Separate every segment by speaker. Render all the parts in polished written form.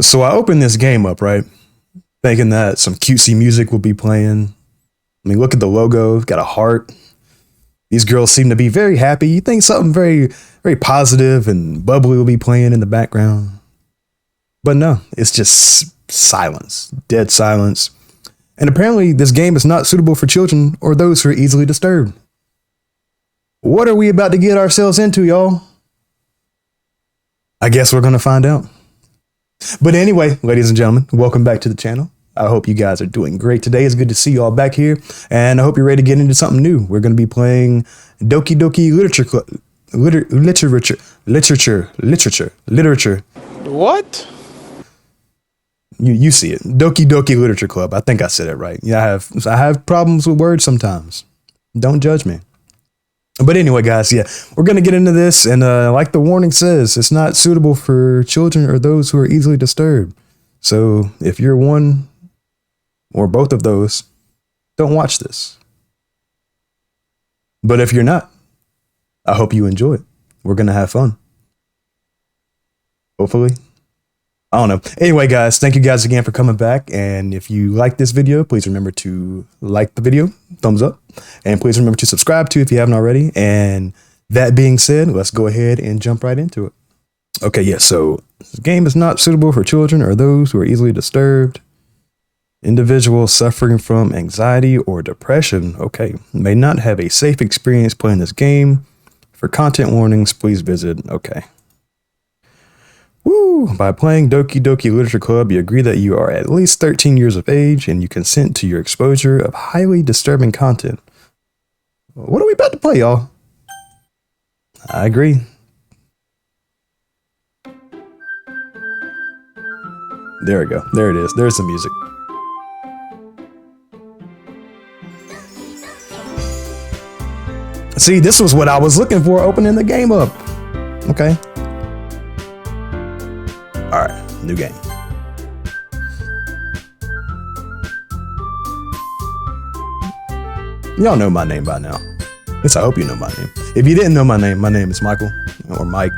Speaker 1: So I opened this game up, right? Thinking that some cutesy music will be playing. I mean, look at the logo, it's got a heart. These girls seem to be very happy. You think something very, very positive and bubbly will be playing in the background. But no, it's just silence, dead silence. And apparently this game is not suitable for children or those who are easily disturbed. What are we about to get ourselves into, y'all? I guess we're going to find out. But anyway, ladies and gentlemen, welcome back to the channel. I hope you guys are doing great today. It's good to see you all back here. And I hope you're ready to get into something new. We're going to be playing Doki Doki Literature.
Speaker 2: What?
Speaker 1: You see it. Doki Doki Literature Club. I think I said it right. Yeah, I have problems with words sometimes. Don't judge me. But anyway, guys, yeah, we're going to get into this. And like the warning says, it's not suitable for children or those who are easily disturbed. So if you're one or both of those, don't watch this. But if you're not, I hope you enjoy it. We're going to have fun. Hopefully. I don't know. Anyway, guys, thank you guys again for coming back. And if you like this video, please remember to like the video, thumbs up, and please remember to subscribe too if you haven't already. And that being said, let's go ahead and jump right into it. Okay, yeah, so this game is not suitable for children or those who are easily disturbed. Individuals suffering from anxiety or depression, okay, may not have a safe experience playing this game. For content warnings, please visit, okay. Woo! By playing Doki Doki Literature Club, you agree that you are at least 13 years of age and you consent to your exposure of highly disturbing content. What are we about to play, y'all? I agree. There we go. There it is. There's the music. See, this was what I was looking for opening the game up. Okay. All right, new game. Y'all know my name by now. At least I hope you know my name. If you didn't know my name is Michael or Mike,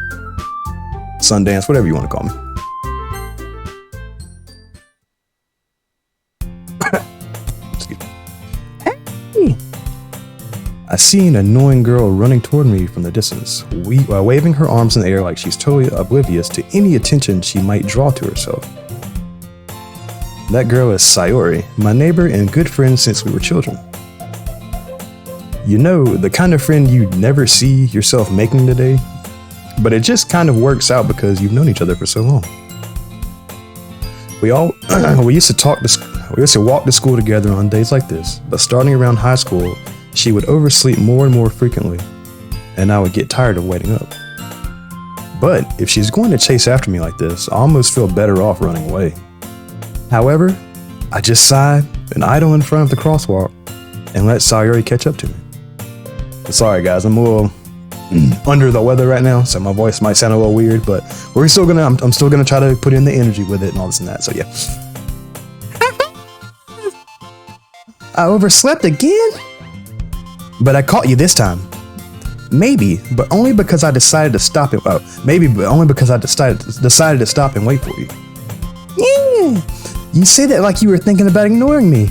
Speaker 1: Sundance, whatever you want to call me. Hey! I see an annoying girl running toward me from the distance, waving her arms in the air like she's totally oblivious to any attention she might draw to herself. That girl is Sayori, my neighbor and good friend since we were children. You know, the kind of friend you'd never see yourself making today, but it just kind of works out because you've known each other for so long. We used to walk to school together on days like this, but starting around high school, she would oversleep more and more frequently, and I would get tired of waiting up. But if she's going to chase after me like this, I almost feel better off running away. However, I just sigh and idle in front of the crosswalk and let Sayori catch up to me. Sorry guys, I'm a little under the weather right now, so my voice might sound a little weird, but I'm still gonna try to put in the energy with it and all this and that, so yeah. I overslept again? But I caught you this time. Maybe, but only because I decided to stop it. Maybe, but only because I decided to stop and wait for you. Yeah, you say that like you were thinking about ignoring me.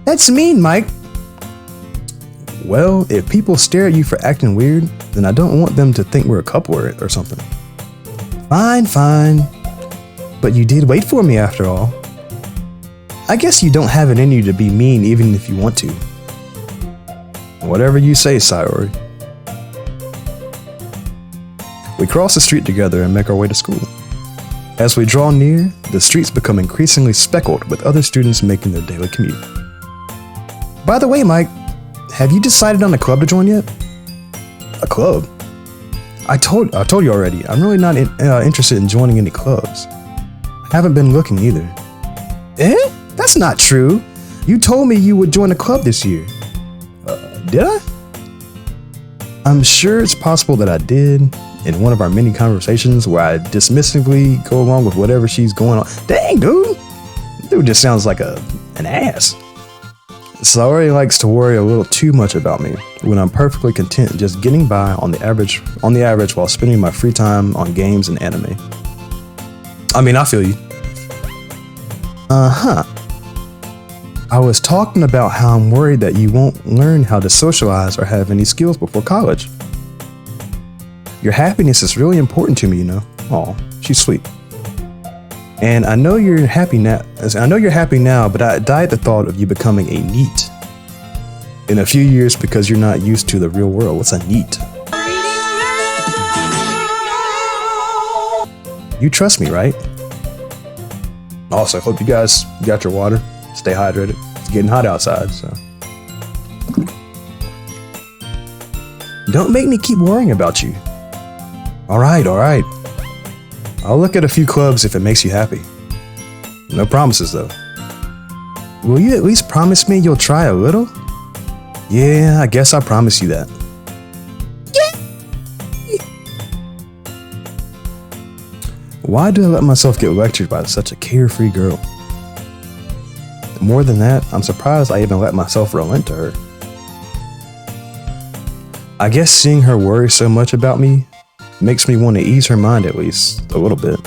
Speaker 1: That's mean, Mike. Well, if people stare at you for acting weird, then I don't want them to think we're a couple or something. Fine. But you did wait for me after all. I guess you don't have it in you to be mean even if you want to. Whatever you say, Sayori. We cross the street together and make our way to school. As we draw near, the streets become increasingly speckled with other students making their daily commute. By the way, Mike, have you decided on a club to join yet? A club? I told you already, I'm really not interested in joining any clubs. I haven't been looking either. Eh? That's not true. You told me you would join a club this year. Did I? I'm sure it's possible that I did in one of our many conversations where I dismissively go along with whatever she's going on. Dang, dude. Dude just sounds like an ass. Sayori likes to worry a little too much about me when I'm perfectly content just getting by on the average while spending my free time on games and anime. I mean, I feel you. Uh-huh. I was talking about how I'm worried that you won't learn how to socialize or have any skills before college. Your happiness is really important to me, you know. Aw, she's sweet. And I know you're happy now. But I die at the thought of you becoming a NEET in a few years because you're not used to the real world. What's a NEET? You trust me, right? Also, hope you guys got your water. Stay hydrated. It's getting hot outside, so. Don't make me keep worrying about you. All right. I'll look at a few clubs if it makes you happy. No promises, though. Will you at least promise me you'll try a little? Yeah, I guess I promise you that. Why do I let myself get lectured by such a carefree girl? More than that, I'm surprised I even let myself relent to her. I guess seeing her worry so much about me makes me want to ease her mind at least a little bit,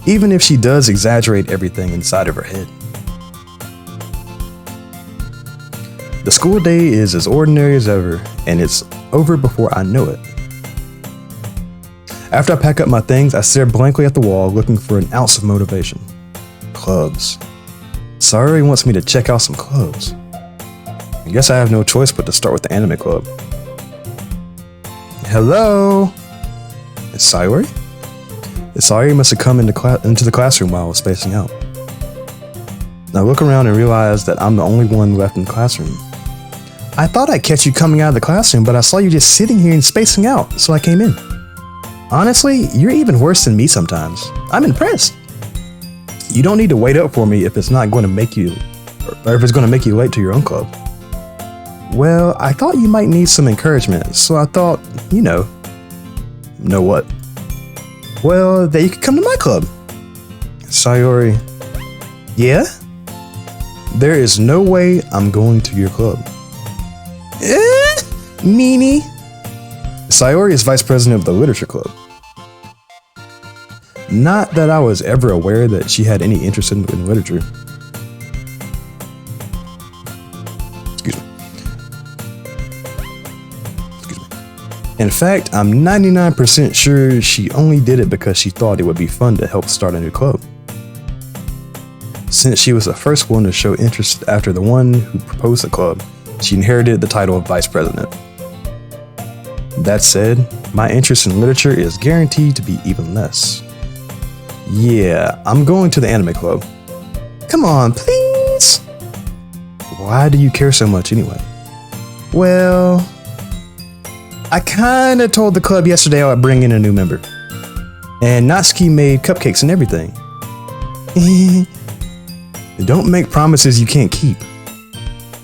Speaker 1: even if she does exaggerate everything inside of her head. The school day is as ordinary as ever, and it's over before I know it. After I pack up my things, I stare blankly at the wall looking for an ounce of motivation. Clubs. Sayori wants me to check out some clubs. I guess I have no choice but to start with the anime club. Hello? It's Sayori? Sayori must have come into the classroom while I was spacing out. I look around and realize that I'm the only one left in the classroom. I thought I'd catch you coming out of the classroom, but I saw you just sitting here and spacing out, so I came in. Honestly, you're even worse than me sometimes. I'm impressed. You don't need to wait up for me if it's not going to make you, or if it's going to make you late to your own club. Well, I thought you might need some encouragement, so I thought, know what? Well, that you could come to my club. Sayori, yeah? There is no way I'm going to your club. Meanie. Sayori is vice president of the literature club. Not that I was ever aware that she had any interest in literature. Excuse me. In fact, I'm 99% sure she only did it because she thought it would be fun to help start a new club. Since she was the first one to show interest after the one who proposed the club, she inherited the title of vice president. That said, my interest in literature is guaranteed to be even less. Yeah, I'm going to the anime club. Come on, please. Why do you care so much anyway? Well, I kinda told the club yesterday I would bring in a new member. And Natsuki made cupcakes and everything. Don't make promises you can't keep.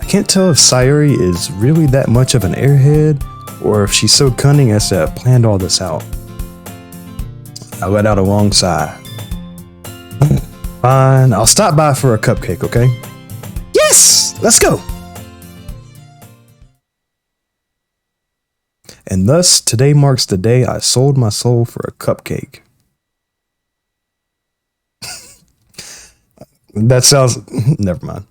Speaker 1: I can't tell if Sayori is really that much of an airhead or if she's so cunning as to have planned all this out. I let out a long sigh. Fine, I'll stop by for a cupcake, okay? Yes! Let's go! And thus, today marks the day I sold my soul for a cupcake. That sounds... Never mind.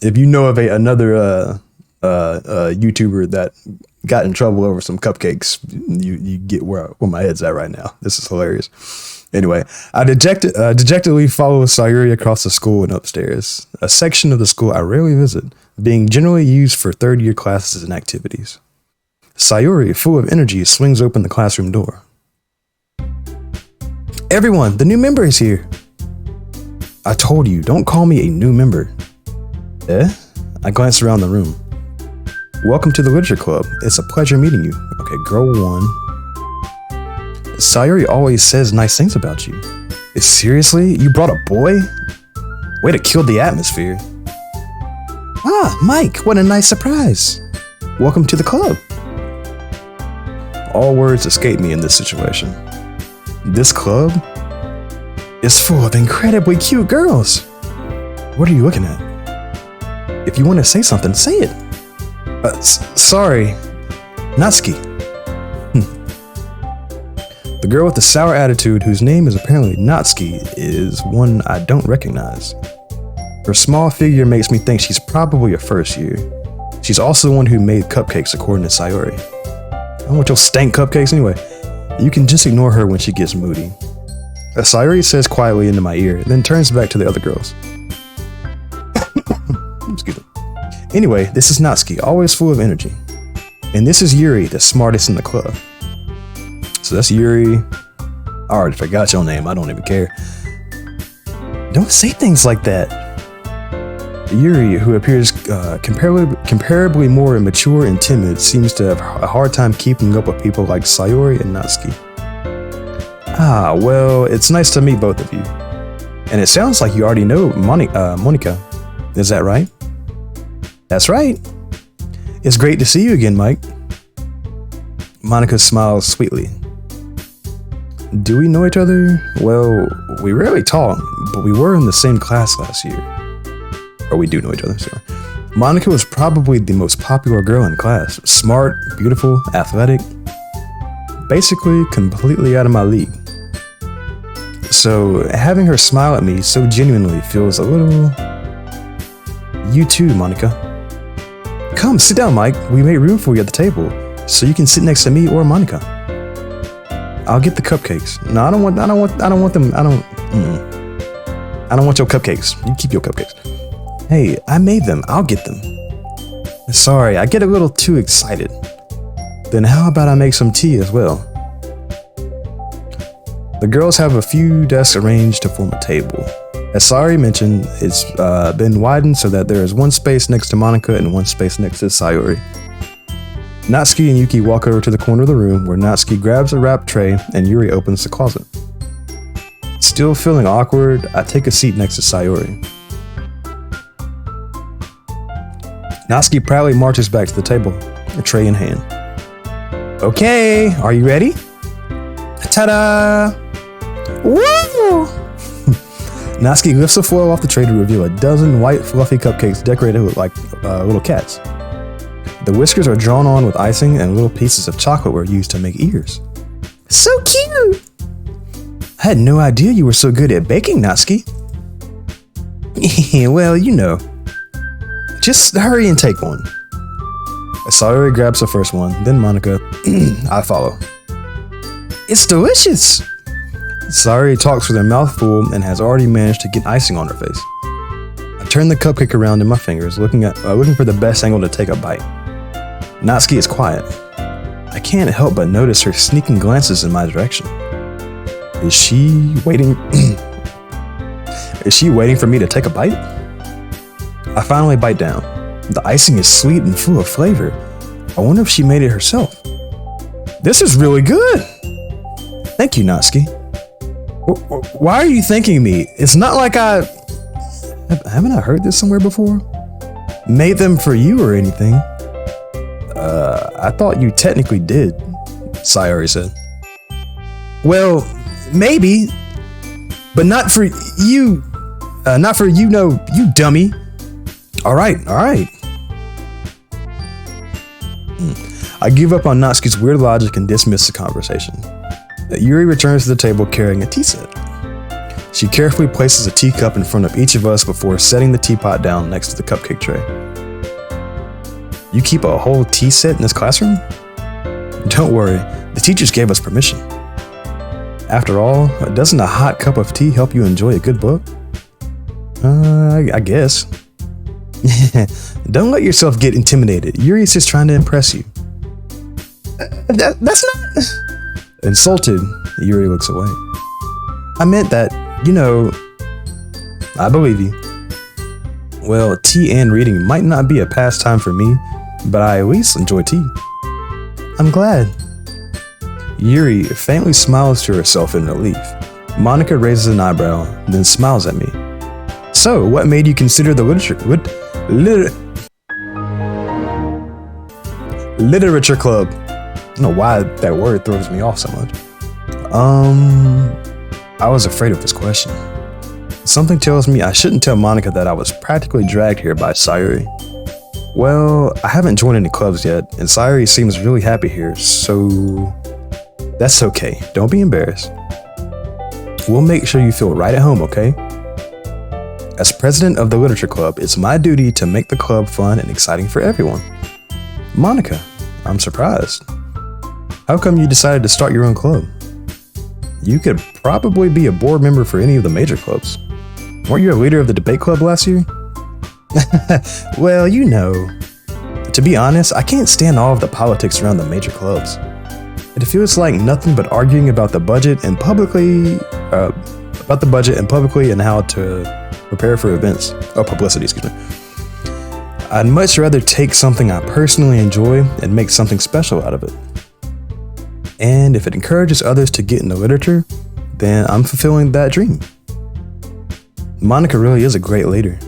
Speaker 1: If you know of another YouTuber that got in trouble over some cupcakes, you get where my head's at right now. This is hilarious. Anyway, I dejectedly follow Sayuri across the school and upstairs, a section of the school I rarely visit, being generally used for third-year classes and activities. Sayuri, full of energy, swings open the classroom door. Everyone, the new member is here. I told you, don't call me a new member. I glanced around the room. Welcome to the literature club. It's a pleasure meeting you. Okay, girl one. Sayuri always says nice things about you. Seriously? You brought a boy? Way to kill the atmosphere. Ah, Mike, what a nice surprise. Welcome to the club. All words escape me in this situation. This club is full of incredibly cute girls. What are you looking at? If you want to say something, say it. Sorry, Natsuki. The girl with the sour attitude, whose name is apparently Natsuki, is one I don't recognize. Her small figure makes me think she's probably a first year. She's also the one who made cupcakes according to Sayori. I don't want your stank cupcakes anyway. You can just ignore her when she gets moody. Sayori says quietly into my ear, then turns back to the other girls. Excuse me. Anyway, this is Natsuki, always full of energy. And this is Yuri, the smartest in the club. So that's Yuri. I already forgot your name, I don't even care. Don't say things like that. Yuri, who appears comparably more immature and timid, seems to have a hard time keeping up with people like Sayori and Natsuki. Ah, well, it's nice to meet both of you. And it sounds like you already know Monika. Is that right? That's right. It's great to see you again, Mike. Monika smiles sweetly. Do we know each other? Well, we rarely talk, but we were in the same class last year. Or we do know each other, sorry. Monika was probably the most popular girl in class. Smart, beautiful, athletic. Basically, completely out of my league. So, having her smile at me so genuinely feels a little... You too, Monika. Come, sit down, Mike. We made room for you at the table, so you can sit next to me or Monika. I'll get the cupcakes. No, I don't want them. I don't want your cupcakes. You keep your cupcakes. Hey, I made them. I'll get them. Sorry, I get a little too excited. Then how about I make some tea as well? The girls have a few desks arranged to form a table. As Sayori mentioned, it's been widened so that there is one space next to Monika and one space next to Sayori. Natsuki and Yuki walk over to the corner of the room where Natsuki grabs a wrap tray and Yuri opens the closet. Still feeling awkward, I take a seat next to Sayori. Natsuki proudly marches back to the table, a tray in hand. Okay, are you ready? Ta-da! Woo! Natsuki lifts the foil off the tray to reveal a dozen white fluffy cupcakes decorated with like little cats. The whiskers are drawn on with icing and little pieces of chocolate were used to make ears. So cute! I had no idea you were so good at baking, Natsuki. Well, you know. Just hurry and take one. Sayori grabs the first one, then Monika. I follow. It's delicious! Sayori talks with her mouth full and has already managed to get icing on her face. I turn the cupcake around in my fingers, looking for the best angle to take a bite. Natsuki is quiet. I can't help but notice her sneaking glances in my direction. Is she waiting? Is she waiting for me to take a bite? I finally bite down. The icing is sweet and full of flavor. I wonder if she made it herself. This is really good! Thank you, Natsuki. Why are you thanking me? It's not like haven't I heard this somewhere before? Made them for you or anything. I thought you technically did, Sayori said. Well, maybe, but not for you. Not for you dummy. All right. I give up on Natsuki's weird logic and dismiss the conversation. Yuri returns to the table carrying a tea set. She carefully places a teacup in front of each of us before setting the teapot down next to the cupcake tray. You keep a whole tea set in this classroom? Don't worry, the teachers gave us permission. After all, doesn't a hot cup of tea help you enjoy a good book? I guess. Don't let yourself get intimidated. Yuri's just trying to impress you. That's not... Insulted, Yuri looks away. I meant that, I believe you. Well, tea and reading might not be a pastime for me, but I at least enjoy tea. I'm glad. Yuri faintly smiles to herself in relief. Monika raises an eyebrow, then smiles at me. So, what made you consider the literature club? I don't know why that word throws me off so much. I was afraid of this question. Something tells me I shouldn't tell Monika that I was practically dragged here by Sayori. Well, I haven't joined any clubs yet, and Sayori seems really happy here, so... That's okay. Don't be embarrassed. We'll make sure you feel right at home, okay? As president of the literature club, it's my duty to make the club fun and exciting for everyone. Monica, I'm surprised. How come you decided to start your own club? You could probably be a board member for any of the major clubs. Weren't you a leader of the debate club last year? Well, you know. To be honest, I can't stand all of the politics around the major clubs. It feels like nothing but arguing about the budget and publicly and how to prepare for events. Oh, publicity, excuse me. I'd much rather take something I personally enjoy and make something special out of it. And if it encourages others to get into literature, then I'm fulfilling that dream. Monica really is a great leader.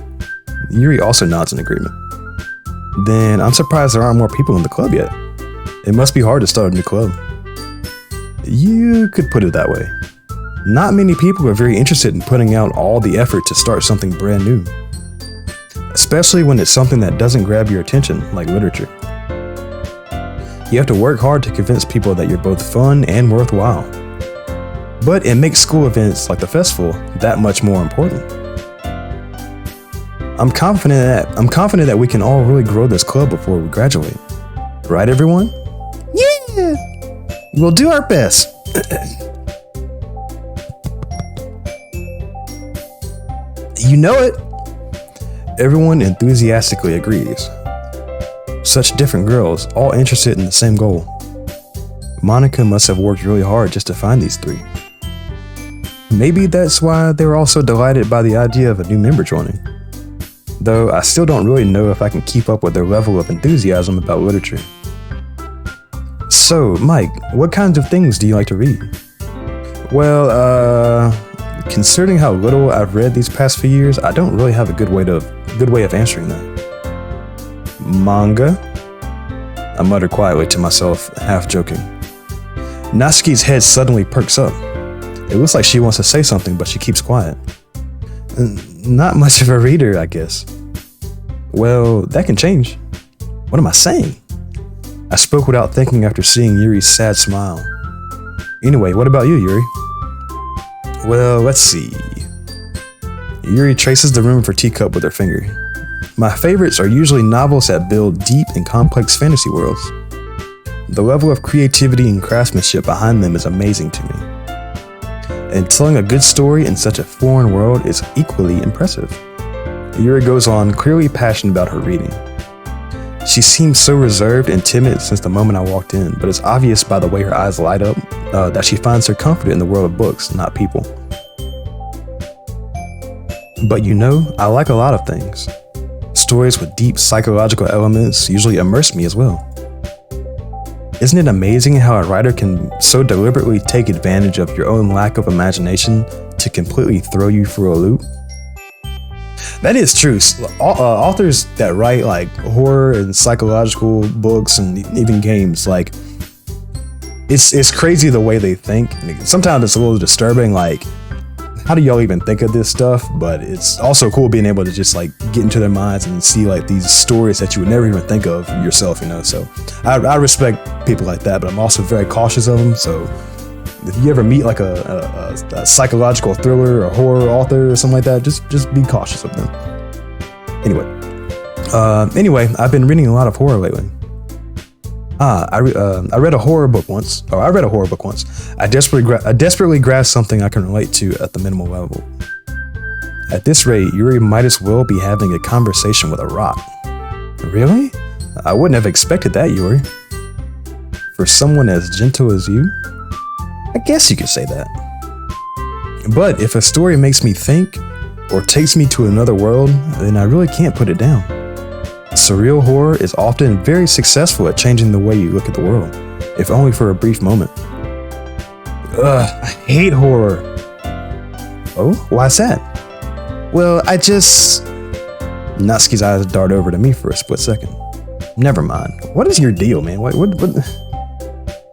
Speaker 1: Yuri also nods in agreement. Then I'm surprised there aren't more people in the club yet. It must be hard to start a new club. You could put it that way. Not many people are very interested in putting out all the effort to start something brand new. Especially when it's something that doesn't grab your attention, like literature. You have to work hard to convince people that you're both fun and worthwhile. But it makes school events like the festival that much more important. I'm confident that we can all really grow this club before we graduate. Right, everyone? Yeah! We'll do our best. You know it! Everyone enthusiastically agrees. Such different girls, all interested in the same goal. Monica must have worked really hard just to find these three. Maybe that's why they were all so delighted by the idea of a new member joining. Though I still don't really know if I can keep up with their level of enthusiasm about literature. So, Mike, what kinds of things do you like to read? Well, considering how little I've read these past few years, I don't really have a good way of answering that. Manga? I muttered quietly to myself, half joking. Natsuki's head suddenly perks up. It looks like she wants to say something, but she keeps quiet. Not much of a reader, I guess. Well, that can change. What am I saying? I spoke without thinking after seeing Yuri's sad smile. Anyway, what about you, Yuri? Well, let's see. Yuri traces the room of her teacup with her finger. My favorites are usually novels that build deep and complex fantasy worlds. The level of creativity and craftsmanship behind them is amazing to me. And telling a good story in such a foreign world is equally impressive. Yuri goes on, clearly passionate about her reading. She seems so reserved and timid since the moment I walked in, but it's obvious by the way her eyes light up that she finds her comfort in the world of books, not people. But you know, I like a lot of things. Stories with deep psychological elements usually immerse me as well. Isn't it amazing how a writer can so deliberately take advantage of your own lack of imagination to completely throw you for a loop? That is true. Authors that write like horror and psychological books and even games, like it's crazy the way they think. Sometimes it's a little disturbing, like how do y'all even think of this stuff? But it's also cool being able to just like get into their minds and see like these stories that you would never even think of yourself, you know. So I respect people like that, but I'm also very cautious of them. So if you ever meet like a psychological thriller or horror author or something like that, just be cautious of them. Anyway, I've been reading a lot of horror lately. I read a horror book once. I desperately grasped something I can relate to at the minimal level. At this rate, Yuri might as well be having a conversation with a rock. Really? I wouldn't have expected that, Yuri. For someone as gentle as you? I guess you could say that. But if a story makes me think, or takes me to another world, then I really can't put it down. Surreal horror is often very successful at changing the way you look at the world, if only for a brief moment. I hate horror. Oh, why's that? Well, Natsuki's eyes dart over to me for a split second. Never mind. What is your deal, man? What? I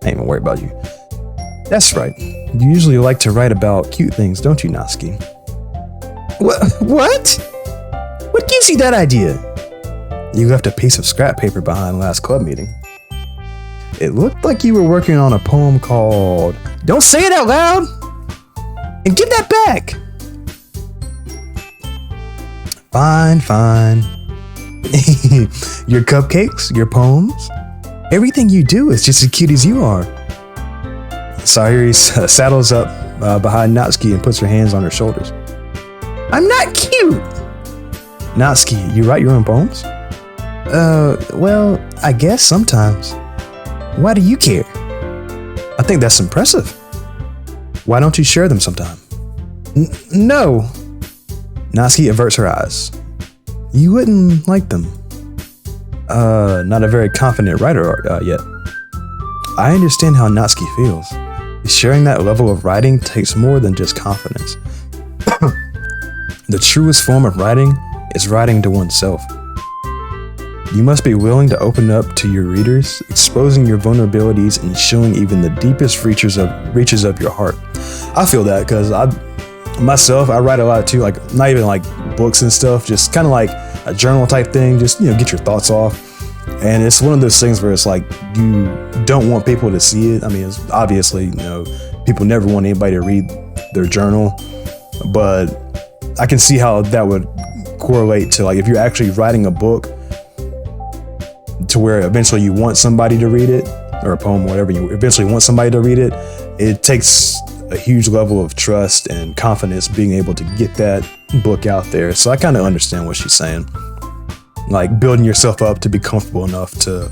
Speaker 1: ain't even worried about you. That's right. You usually like to write about cute things, don't you, Natsuki? What? What gives you that idea? You left a piece of scrap paper behind last club meeting. It looked like you were working on a poem called... Don't say it out loud! And give that back! Fine. Your cupcakes, your poems, everything you do is just as cute as you are. Sayuri saddles up behind Natsuki and puts her hands on her shoulders. I'm not cute! Natsuki, you write your own poems? Well, I guess sometimes. Why do you care? I think that's impressive. Why don't you share them sometime? No. Natsuki averts her eyes. You wouldn't like them. Not a very confident writer yet. I understand how Natsuki feels. Sharing that level of writing takes more than just confidence. The truest form of writing is writing to oneself. You must be willing to open up to your readers, exposing your vulnerabilities and showing even the deepest reaches of your heart. I feel that because I write a lot too, like not even like books and stuff, just kind of like a journal type thing, just, get your thoughts off. And it's one of those things where it's like you don't want people to see it. I mean, it's obviously, people never want anybody to read their journal, but I can see how that would correlate to like if you're actually writing a book to where eventually you want somebody to read it, or a poem, whatever, you eventually want somebody to read it. It takes a huge level of trust and confidence being able to get that book out there. So I kind of understand what she's saying. Like building yourself up to be comfortable enough to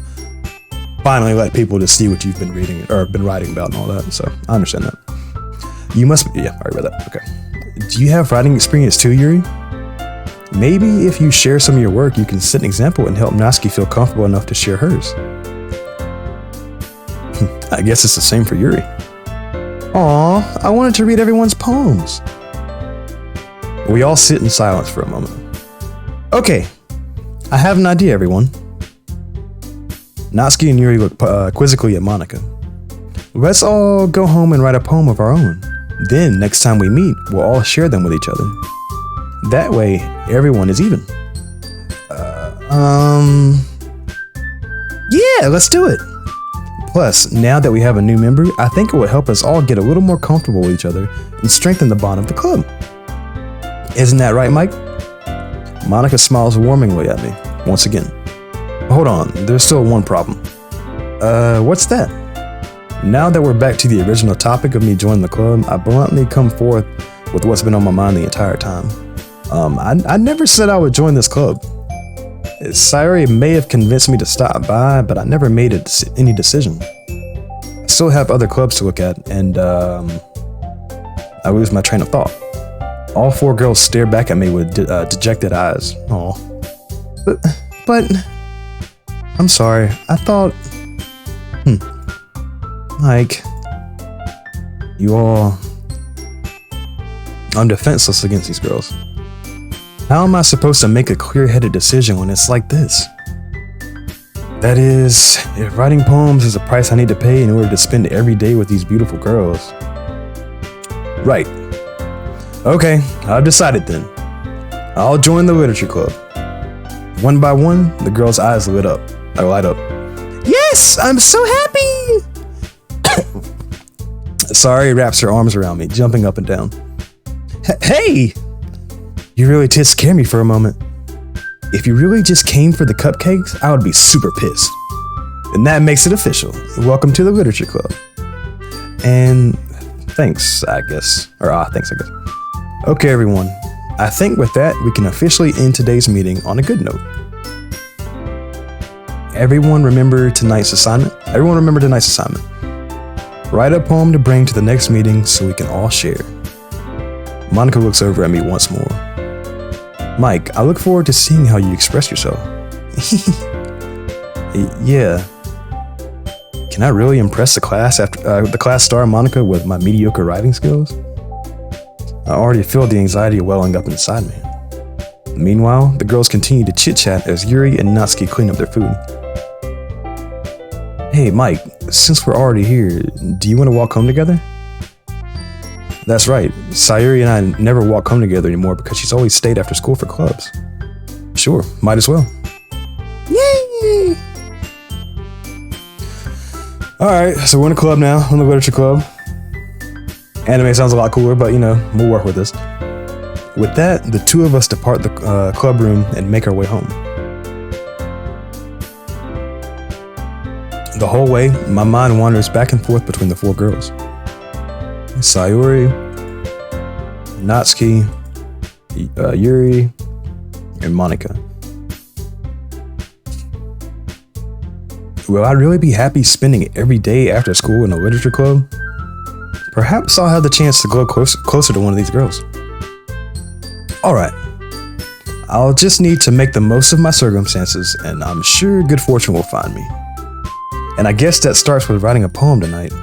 Speaker 1: finally let people to see what you've been reading or been writing about and all that. So I understand that. You must be, yeah, I read that. Okay. Do you have writing experience too, Yuri? Maybe if you share some of your work, you can set an example and help Natsuki feel comfortable enough to share hers. I guess it's the same for Yuri. Aw, I wanted to read everyone's poems. We all sit in silence for a moment. Okay, I have an idea, everyone. Natsuki and Yuri look quizzically at Monika. Let's all go home and write a poem of our own. Then, next time we meet, we'll all share them with each other. That way, everyone is even. Yeah, let's do it. Plus, now that we have a new member, I think it will help us all get a little more comfortable with each other and strengthen the bond of the club. Isn't that right, Mike? Monika smiles warmingly at me, once again. Hold on, there's still one problem. What's that? Now that we're back to the original topic of me joining the club, I bluntly come forth with what's been on my mind the entire time. I never said I would join this club. Sayuri may have convinced me to stop by, but I never made any decision. I still have other clubs to look at, and I lose my train of thought. All four girls stare back at me with dejected eyes. Aw. But I'm sorry. I thought, like, you all... I'm defenseless against these girls. How am I supposed to make a clear-headed decision when it's like this? That is, if writing poems is a price I need to pay in order to spend every day with these beautiful girls. Right. Okay, I've decided then. I'll join the literature club. One by one, the girls' eyes light up. Yes, I'm so happy! Sayuri wraps her arms around me, jumping up and down. Hey! You really did scare me for a moment. If you really just came for the cupcakes, I would be super pissed. And that makes it official. Welcome to the literature club. And thanks, I guess. Thanks, I guess. Okay, everyone. I think with that, we can officially end today's meeting on a good note. Everyone remember tonight's assignment? Write a poem to bring to the next meeting so we can all share. Monika looks over at me once more. Mike, I look forward to seeing how you express yourself. Yeah. Can I really impress the class after the class star Monika with my mediocre writing skills? I already feel the anxiety welling up inside me. Meanwhile, the girls continue to chit-chat as Yuri and Natsuki clean up their food. Hey, Mike, since we're already here, do you want to walk home together? That's right, Sayuri and I never walk home together anymore because she's always stayed after school for clubs. Sure, might as well. Yay! Alright, so we're in a club now, in the literature club. Anime sounds a lot cooler, but you know, we'll work with this. With that, the two of us depart the club room and make our way home. The whole way, my mind wanders back and forth between the four girls. Sayuri, Natsuki, Yuri, and Monica. Will I really be happy spending every day after school in a literature club? Perhaps I'll have the chance to go closer to one of these girls. Alright, I'll just need to make the most of my circumstances, and I'm sure good fortune will find me. And I guess that starts with writing a poem tonight.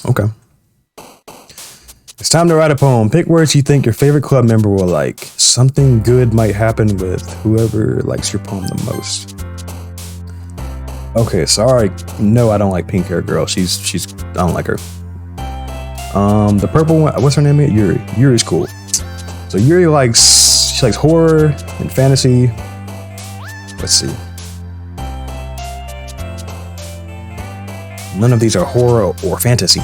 Speaker 1: Okay. It's time to write a poem. Pick words you think your favorite club member will like. Something good might happen with whoever likes your poem the most. Okay, sorry. No, I don't like pink hair girl. She's I don't like her. The purple one, what's her name again? Yuri. Yuri's cool. So Yuri likes horror and fantasy. Let's see. None of these are horror or fantasy.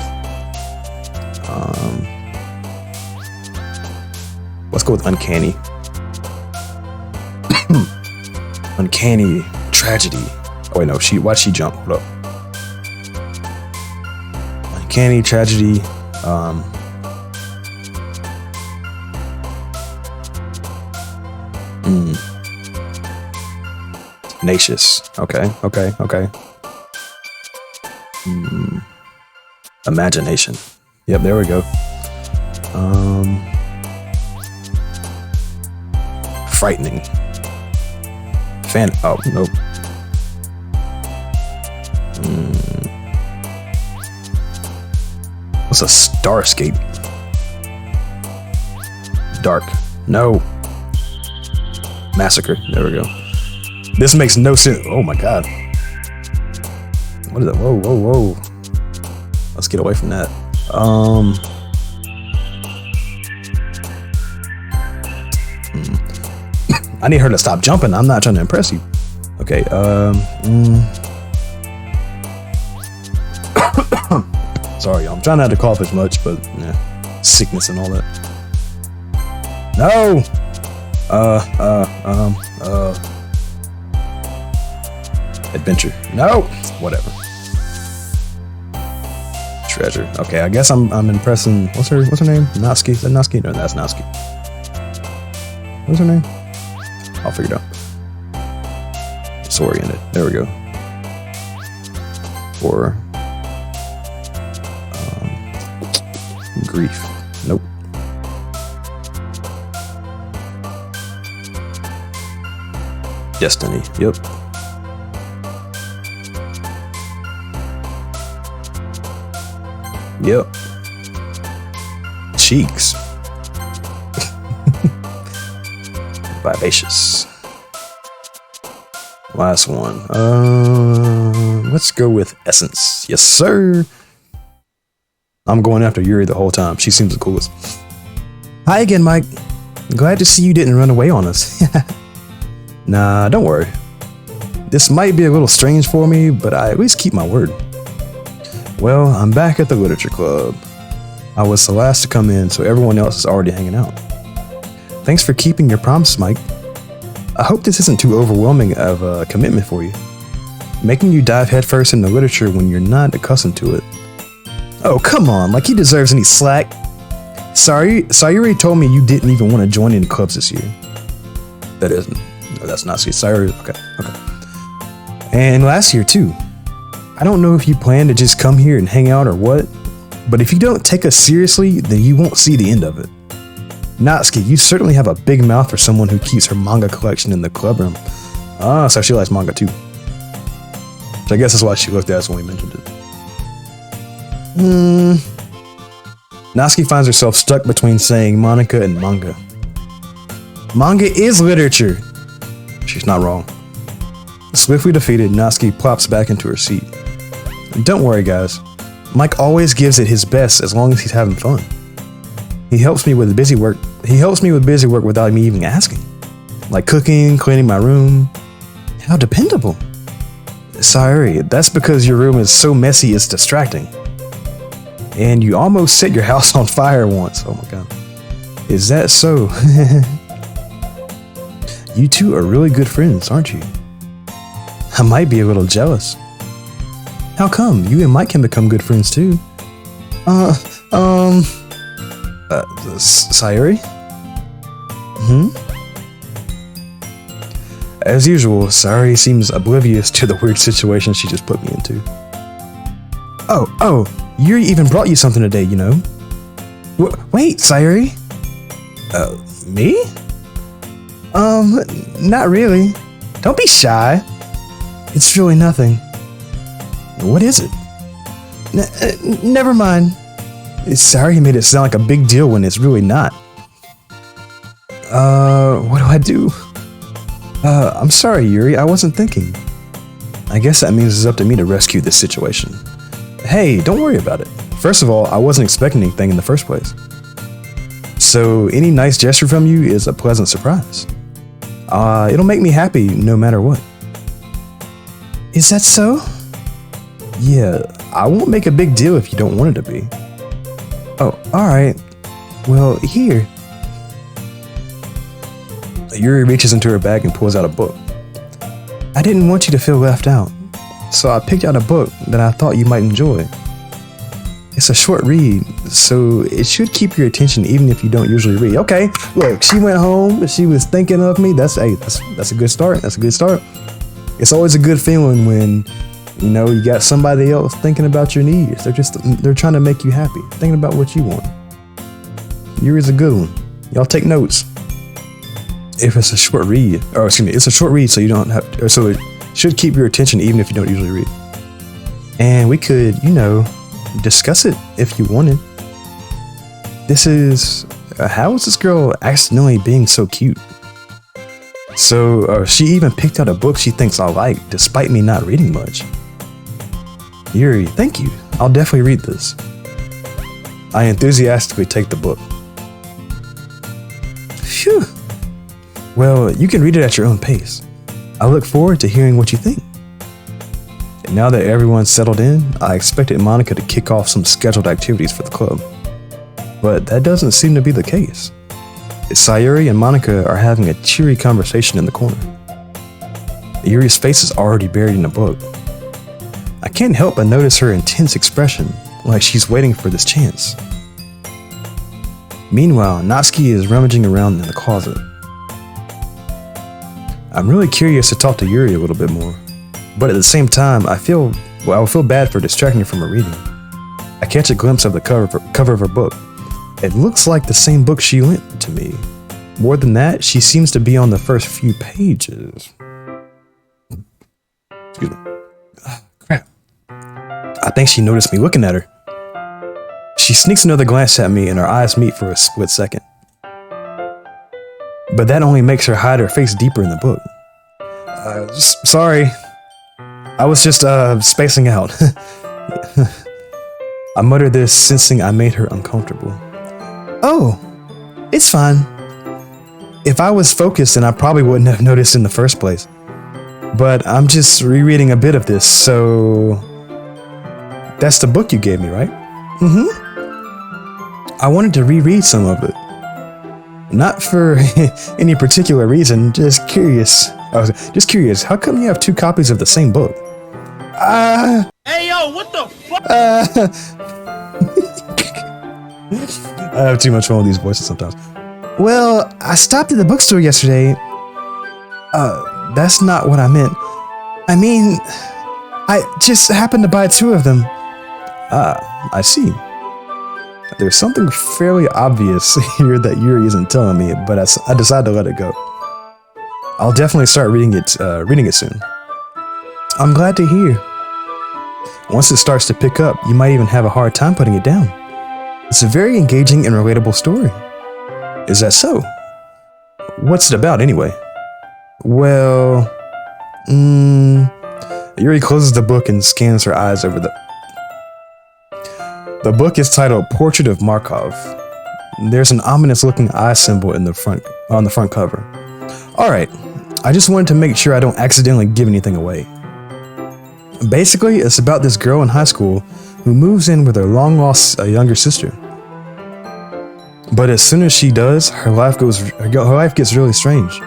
Speaker 1: Let's go with uncanny. Uncanny tragedy. Oh wait, no. Why'd she jump? Hold up. Uncanny tragedy. Tenacious. Okay. Imagination. Yep, there we go. Frightening. Oh, nope. What's a starscape? Dark. No. Massacre. There we go. This makes no sense. Oh my god. What is that? Whoa. Let's get away from that. I need her to stop jumping. I'm not trying to impress you. Okay. Sorry, I'm trying not to cough as much, but yeah, sickness and all that. No. Adventure. No. Whatever. Treasure. Okay, I guess I'm impressing. What's her name? Natsuki. Is that Natsuki? No, that's Natsuki. What's her name? I'll figure it out. It's oriented. There we go. Or grief. Nope. Destiny. Yep. Yep. Cheeks. Vivacious. Last one. Let's go with essence. Yes, sir. I'm going after Yuri the whole time. She seems the coolest. Hi again, Mike. Glad to see you didn't run away on us. Nah, don't worry. This might be a little strange for me, but I at least keep my word. Well, I'm back at the literature club. I was the last to come in, so everyone else is already hanging out. Thanks for keeping your promise, Mike. I hope this isn't too overwhelming of a commitment for you. Making you dive headfirst into literature when you're not accustomed to it. Oh, come on, like he deserves any slack. Sayuri told me you didn't even want to join any clubs this year. That isn't. No, that's not Sayuri. Okay. And last year, too. I don't know if you plan to just come here and hang out or what, but if you don't take us seriously, then you won't see the end of it. Natsuki, you certainly have a big mouth for someone who keeps her manga collection in the club room. Ah, so she likes manga too. So I guess that's why she looked at us when we mentioned it. Natsuki finds herself stuck between saying Monica and manga. Manga is literature. She's not wrong. Swiftly defeated, Natsuki plops back into her seat. Don't worry, guys. Mike always gives it his best as long as he's having fun. He helps me with busy work. Without me even asking. Like cooking, cleaning my room. How dependable. Sayuri, that's because your room is so messy it's distracting. And you almost set your house on fire once. Oh my god. Is that so? You two are really good friends, aren't you? I might be a little jealous. How come? You and Mike can become good friends too. Sayuri? As usual, Sayuri seems oblivious to the weird situation she just put me into. Oh, Yuri even brought you something today, you know? Wait, Sayuri? Me? Not really. Don't be shy. It's really nothing. What is it? Never mind. Sorry he made it sound like a big deal when it's really not. What do I do? I'm sorry, Yuri, I wasn't thinking. I guess that means it's up to me to rescue this situation. Hey, don't worry about it. First of all, I wasn't expecting anything in the first place. So any nice gesture from you is a pleasant surprise. It'll make me happy no matter what. Is that so? Yeah, I won't make a big deal if you don't want it to be. Oh, alright. Well, here. Yuri reaches into her bag and pulls out a book. I didn't want you to feel left out, so I picked out a book that I thought you might enjoy. It's a short read, so it should keep your attention even if you don't usually read. Okay, look, she went home, she was thinking of me. That's a good start. That's a good start. It's always a good feeling when, you know, you got somebody else thinking about your needs. They're trying to make you happy, thinking about what you want. Yuri's a good one. Y'all take notes. If it's a short read, or excuse me, it's a short read, so you don't have, or so it should keep your attention even if you don't usually read. And we could, you know, discuss it if you wanted. This is, how is this girl accidentally being so cute? So she even picked out a book she thinks I like, despite me not reading much. Yuri, thank you. I'll definitely read this. I enthusiastically take the book. Phew. Well, you can read it at your own pace. I look forward to hearing what you think. And now that everyone's settled in, I expected Monica to kick off some scheduled activities for the club. But that doesn't seem to be the case. Sayuri and Monica are having a cheery conversation in the corner. Yuri's face is already buried in a book. I can't help but notice her intense expression, like she's waiting for this chance. Meanwhile, Natsuki is rummaging around in the closet. I'm really curious to talk to Yuri a little bit more, but at the same time, I feel bad for distracting her from her reading. I catch a glimpse of the cover of her book. It looks like the same book she lent to me. More than that, she seems to be on the first few pages. Excuse me. Crap. I think she noticed me looking at her. She sneaks another glance at me and our eyes meet for a split second. But that only makes her hide her face deeper in the book. Sorry. I was just spacing out. I muttered this, sensing I made her uncomfortable. Oh, it's fine. If I was focused, then I probably wouldn't have noticed in the first place. But I'm just rereading a bit of this, so... That's the book you gave me, right? I wanted to reread some of it. Not for any particular reason, just curious. I was just curious, how come you have two copies of the same book?
Speaker 2: Hey yo, what the fuck?
Speaker 1: I have too much fun with these voices sometimes. Well, I stopped at the bookstore yesterday. That's not what I meant. I mean, I just happened to buy two of them. I see. There's something fairly obvious here that Yuri isn't telling me, but I decided to let it go. I'll definitely start reading it soon. I'm glad to hear. Once it starts to pick up, you might even have a hard time putting it down. It's a very engaging and relatable story. Is that so? What's it about anyway? Well, Yuri closes the book and scans her eyes over The book is titled Portrait of Markov. There's an ominous looking eye symbol on the front cover. Alright, I just wanted to make sure I don't accidentally give anything away. Basically, it's about this girl in high school who moves in with her long-lost younger sister. But as soon as she does, her life gets really strange.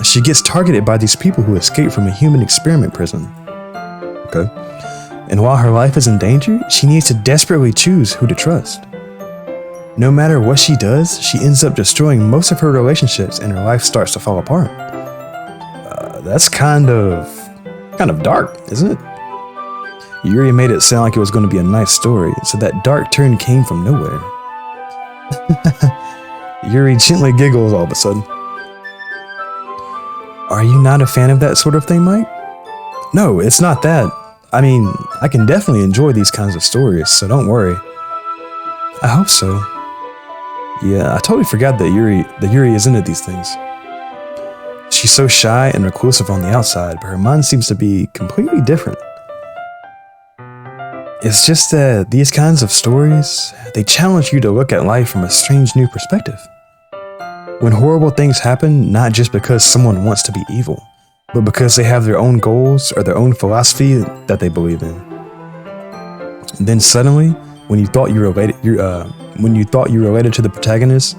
Speaker 1: She gets targeted by these people who escaped from a human experiment prison. Okay. And while her life is in danger, she needs to desperately choose who to trust. No matter what she does, she ends up destroying most of her relationships and her life starts to fall apart. That's kind of dark, isn't it? Yuri made it sound like it was going to be a nice story, so that dark turn came from nowhere. Yuri gently giggles all of a sudden. Are you not a fan of that sort of thing, Mike? No, it's not that. I mean, I can definitely enjoy these kinds of stories, so don't worry. I hope so. Yeah, I totally forgot that Yuri is into these things. She's so shy and reclusive on the outside, but her mind seems to be completely different. It's just that these kinds of stories, they challenge you to look at life from a strange new perspective. When horrible things happen, not just because someone wants to be evil, but because they have their own goals or their own philosophy that they believe in. Then suddenly, when you thought you related to the protagonist,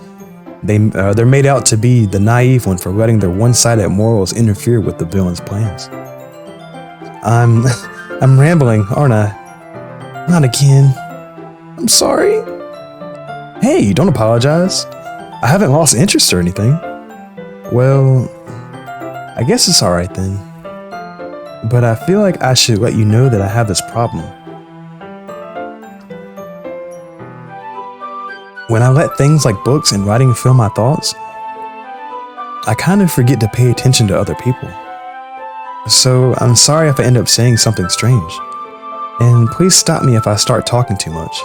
Speaker 1: they're made out to be the naive one for letting their one-sided morals interfere with the villain's plans. I'm rambling, aren't I? Not again. I'm sorry. Hey, don't apologize. I haven't lost interest or anything. Well, I guess it's alright then. But I feel like I should let you know that I have this problem. When I let things like books and writing fill my thoughts, I kind of forget to pay attention to other people. So I'm sorry if I end up saying something strange. And please stop me if I start talking too much.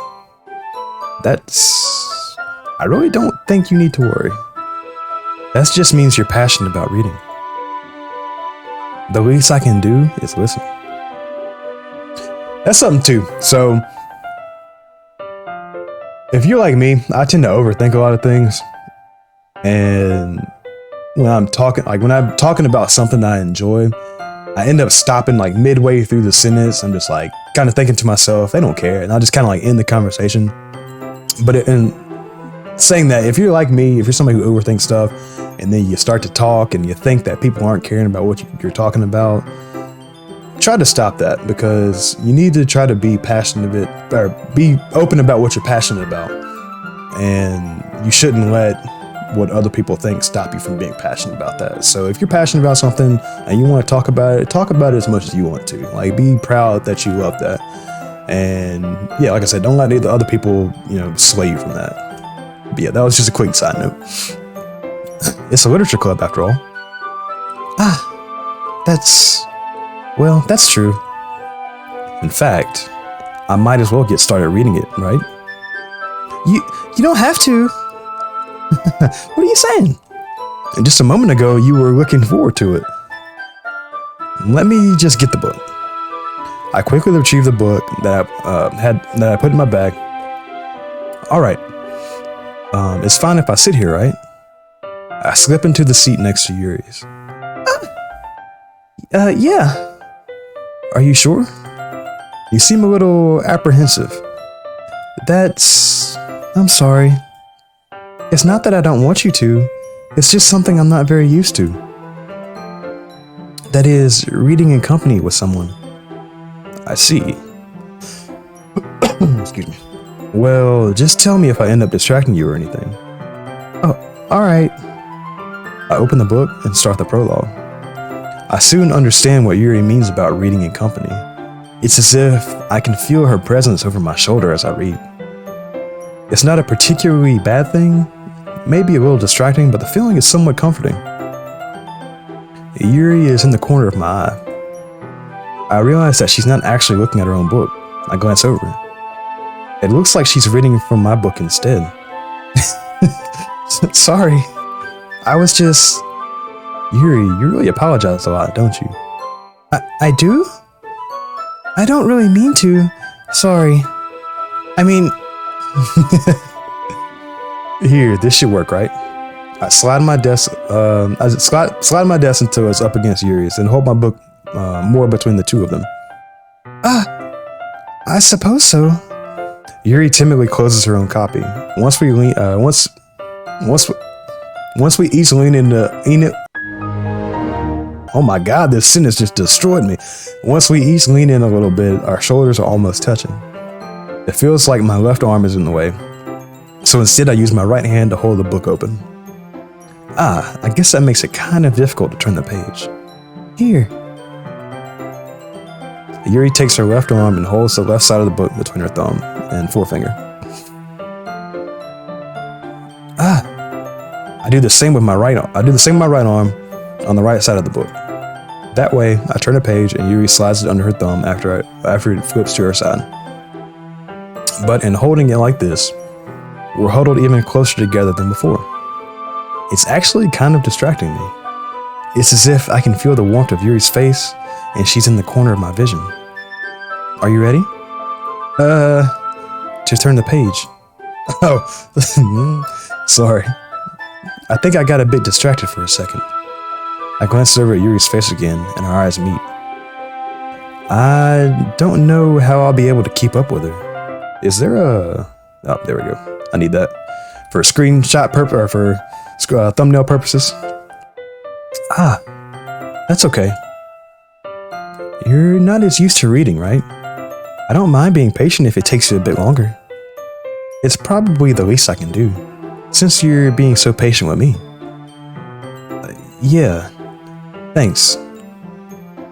Speaker 1: I really don't think you need to worry. That just means you're passionate about reading. The least I can do is listen. That's something too. So, if you're like me, I tend to overthink a lot of things. And when I'm talking about something that I enjoy, I end up stopping like midway through the sentence. I'm just like kind of thinking to myself, they don't care. And I'll just kind of like end the conversation. But in saying that, if you're like me, if you're somebody who overthinks stuff and then you start to talk and you think that people aren't caring about what you're talking about, try to stop that, because you need to try to be passionate or be open about what you're passionate about. And you shouldn't let what other people think stop you from being passionate about that. So if you're passionate about something and you want to talk about it as much as you want to. Like, be proud that you love that. And yeah, like I said, don't let the other people, sway you from that. But yeah, that was just a quick side note. It's a literature club after all. That's true. In fact, I might as well get started reading it, right? You don't have to. What are you saying? And just a moment ago, you were looking forward to it. Let me just get the book. I quickly retrieved the book that I put in my bag. All right. It's fine if I sit here, right? I slip into the seat next to Yuri's. Yeah. Are you sure? You seem a little apprehensive. I'm sorry. It's not that I don't want you to. It's just something I'm not very used to. That is, reading in company with someone. I see. Excuse me. Well, just tell me if I end up distracting you or anything. Oh, alright. I open the book and start the prologue. I soon understand what Yuri means about reading in company. It's as if I can feel her presence over my shoulder as I read. It's not a particularly bad thing, maybe a little distracting, but the feeling is somewhat comforting. Yuri is in the corner of my eye. I realize that she's not actually looking at her own book. I glance over. It looks like she's reading from my book instead. Sorry. I was just... Yuri, you really apologize a lot, don't you? I do? I don't really mean to. Sorry. I mean... Here, this should work, right? I slide my desk until it's up against Yuri's and hold my book more between the two of them. I suppose so. Yuri timidly closes her own copy. Once we each lean into oh my god, this sentence just destroyed me. Once we each lean in a little bit, our shoulders are almost touching. It feels like my left arm is in the way. So instead I use my right hand to hold the book open. I guess that makes it kind of difficult to turn the page. Here. Yuri takes her left arm and holds the left side of the book between her thumb and forefinger. I do the same with my right arm. I do the same with my right arm on the right side of the book. That way, I turn a page and Yuri slides it under her thumb after it flips to her side. But in holding it like this, we're huddled even closer together than before. It's actually kind of distracting me. It's as if I can feel the warmth of Yuri's face and she's in the corner of my vision. Are you ready? To turn the page. Oh, sorry. I think I got a bit distracted for a second. I glanced over at Yuri's face again and our eyes meet. I don't know how I'll be able to keep up with her. Is there a... Oh, there we go. I need that. For screenshot purpose, or for thumbnail purposes. That's okay. You're not as used to reading, right? I don't mind being patient if it takes you a bit longer. It's probably the least I can do, since you're being so patient with me. Yeah, thanks.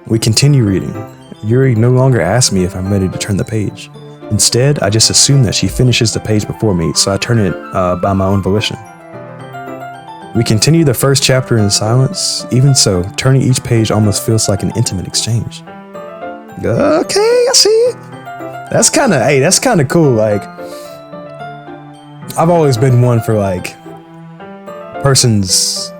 Speaker 1: We continue reading. Yuri no longer asks me if I'm ready to turn the page. Instead, I just assume that she finishes the page before me, so I turn it by my own volition. We continue the first chapter in silence. Even so, turning each page almost feels like an intimate exchange. Okay, I see. That's kind of cool. Like, I've always been one for like person's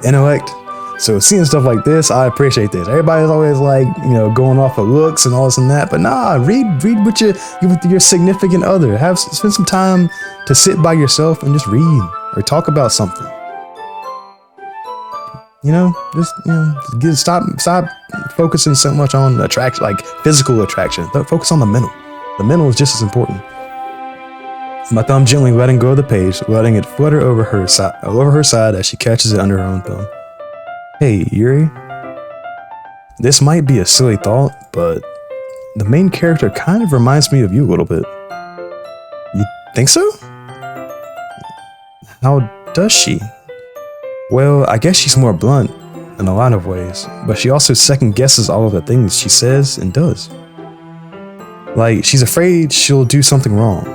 Speaker 1: intellect. So seeing stuff like this, I appreciate this. Everybody's always like, going off of looks and all this and that. But nah, read with your significant other. Spend some time to sit by yourself and just read or talk about something. Stop focusing so much on attraction, like physical attraction. Focus on the mental. The mental is just as important. My thumb gently letting go of the page, letting it flutter over her side as she catches it under her own thumb. Hey, Yuri. This might be a silly thought, but the main character kind of reminds me of you a little bit. You think so? How does she? Well, I guess she's more blunt in a lot of ways, but she also second guesses all of the things she says and does. Like, she's afraid she'll do something wrong.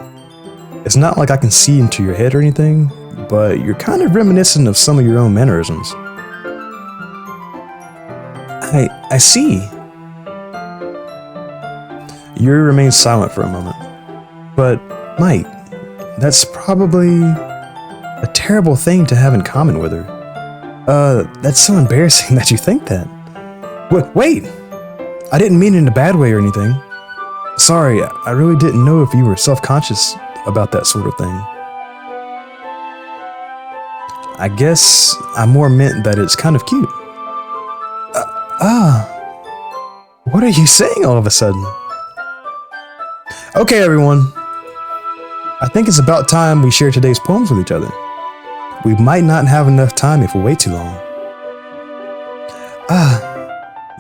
Speaker 1: It's not like I can see into your head or anything, but you're kind of reminiscent of some of your own mannerisms. I see. Yuri remains silent for a moment. But, Mike, that's probably a terrible thing to have in common with her. That's so embarrassing that you think that. Wait! I didn't mean it in a bad way or anything. Sorry, I really didn't know if you were self-conscious about that sort of thing. I guess I more meant that it's kind of cute. What are you saying all of a sudden? Okay, everyone. I think it's about time we share today's poems with each other. We might not have enough time if we wait too long.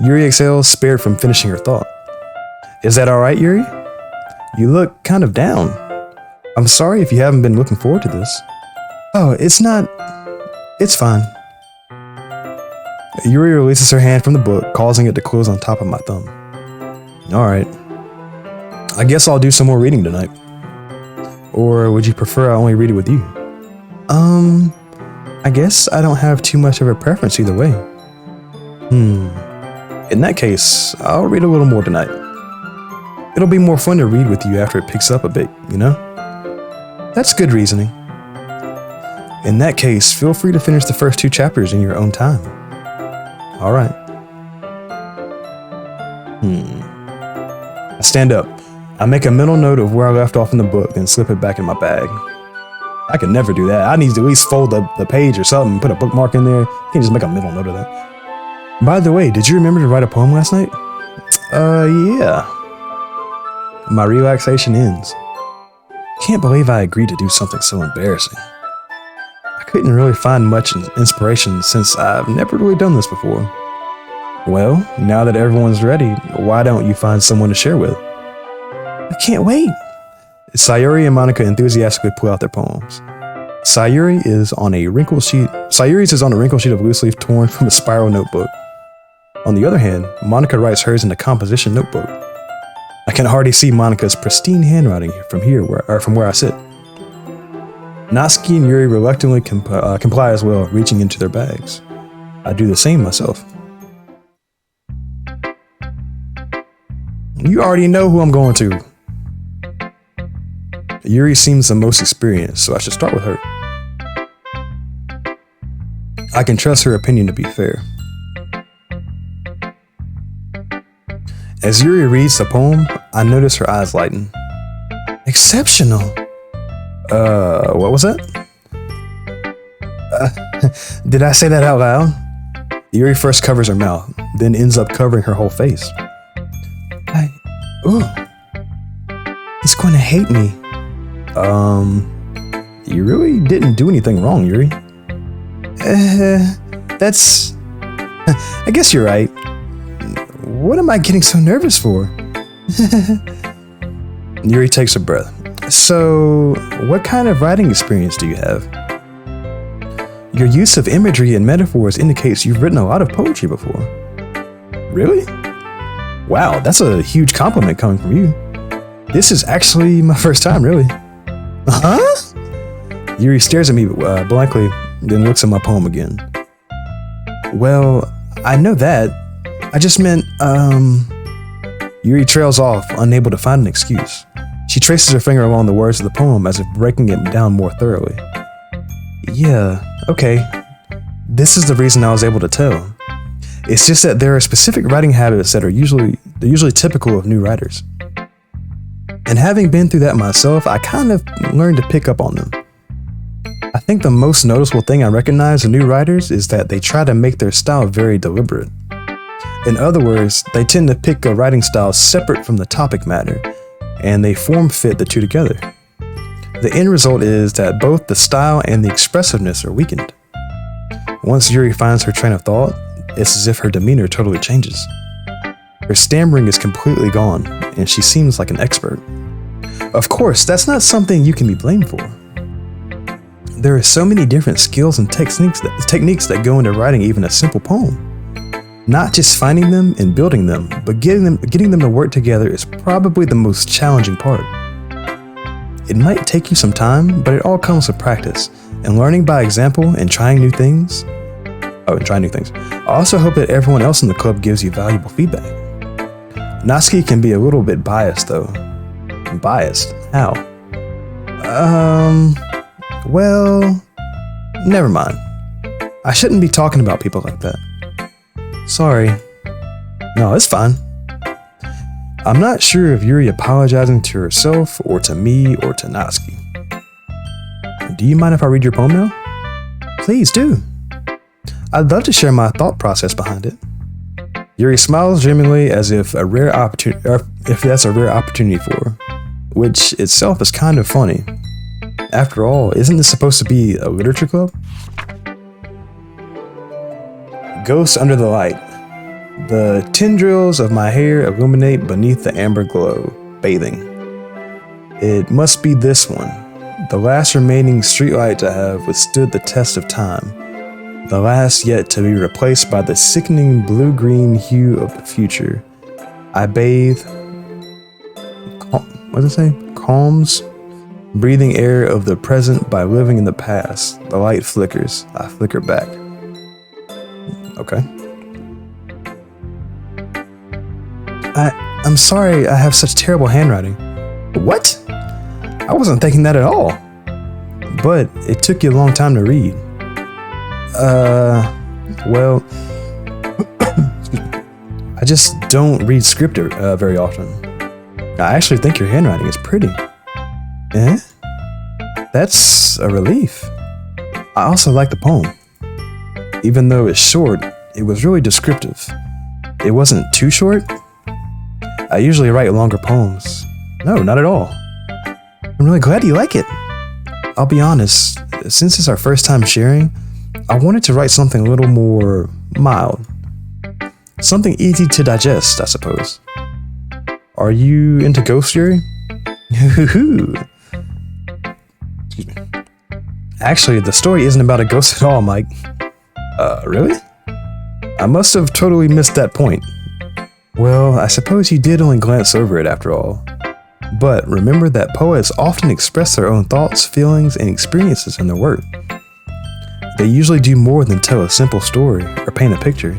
Speaker 1: Yuri exhales, spared from finishing her thought. Is that alright, Yuri? You look kind of down. I'm sorry if you haven't been looking forward to this. Oh, it's not... It's fine. Yuri releases her hand from the book, causing it to close on top of my thumb. Alright. I guess I'll do some more reading tonight. Or would you prefer I only read it with you? I guess I don't have too much of a preference either way. In that case, I'll read a little more tonight. It'll be more fun to read with you after it picks up a bit, you know? That's good reasoning. In that case, feel free to finish the first 2 chapters in your own time. Alright. I stand up. I make a mental note of where I left off in the book, then slip it back in my bag. I could never do that. I need to at least fold the page or something, put a bookmark in there. You can just make a mental note of that. By the way, did you remember to write a poem last night? Yeah. My relaxation ends. Can't believe I agreed to do something so embarrassing. I couldn't really find much inspiration since I've never really done this before. Well, now that everyone's ready, why don't you find someone to share with? I can't wait. Sayuri and Monica enthusiastically pull out their poems. Sayuri's is on a wrinkled sheet of loose leaf torn from a spiral notebook. On the other hand, Monica writes hers in a composition notebook. I can already see Monica's pristine handwriting from where I sit. Natsuki and Yuri reluctantly comply as well, reaching into their bags. I do the same myself. You already know who I'm going to. Yuri seems the most experienced, so I should start with her. I can trust her opinion to be fair. As Yuri reads the poem, I notice her eyes lighten. Exceptional. What was that? Did I say that out loud? Yuri first covers her mouth, then ends up covering her whole face. He's going to hate me. You really didn't do anything wrong, Yuri. I guess you're right. What am I getting so nervous for? Yuri takes a breath. So, what kind of writing experience do you have? Your use of imagery and metaphors indicates you've written a lot of poetry before. Really? Wow, that's a huge compliment coming from you. This is actually my first time, really. Huh? Yuri stares at me blankly, then looks at my poem again. Well, I know that. I just meant, Yuri trails off, unable to find an excuse. She traces her finger along the words of the poem as if breaking it down more thoroughly. Yeah, okay. This is the reason I was able to tell. It's just that there are specific writing habits that are usually typical of new writers. And having been through that myself, I kind of learned to pick up on them. I think the most noticeable thing I recognize in new writers is that they try to make their style very deliberate. In other words, they tend to pick a writing style separate from the topic matter, and they form fit the two together. The end result is that both the style and the expressiveness are weakened. Once Yuri finds her train of thought, it's as if her demeanor totally changes. Her stammering is completely gone, and she seems like an expert. Of course, that's not something you can be blamed for. There are so many different skills and techniques that go into writing even a simple poem. Not just finding them and building them, but getting them to work together is probably the most challenging part. It might take you some time, but it all comes with practice and learning by example and trying new things. I also hope that everyone else in the club gives you valuable feedback. Natsuki can be a little bit biased though. Biased? How? Well, never mind. I shouldn't be talking about people like that. Sorry. No, it's fine. I'm not sure if Yuri apologizing to herself or to me or to Natsuki. Do you mind if I read your poem now? Please do. I'd love to share my thought process behind it. Yuri smiles genuinely as if that's a rare opportunity for her, which itself is kind of funny. After all, isn't this supposed to be a literature club? Ghosts under the light. The tendrils of my hair illuminate beneath the amber glow, bathing. It must be this one, the last remaining streetlight to have withstood the test of time. The last yet to be replaced by the sickening blue-green hue of the future. I bathe, calms, breathing air of the present by living in the past. The light flickers, I flicker back. Okay. I'm sorry I have such terrible handwriting. What? I wasn't thinking that at all. But it took you a long time to read. Well, I just don't read script very often. I actually think your handwriting is pretty. Eh? That's a relief. I also like the poem. Even though it's short, it was really descriptive. It wasn't too short. I usually write longer poems, No, not at all. I'm really glad you like it. I'll be honest, since it's our first time sharing, I wanted to write something a little more mild. Something easy to digest, I suppose. Are you into ghost story? Excuse me. Actually, the story isn't about a ghost at all, Mike. Really? I must have totally missed that point. Well, I suppose you did only glance over it after all. But remember that poets often express their own thoughts, feelings, and experiences in their work. They usually do more than tell a simple story or paint a picture.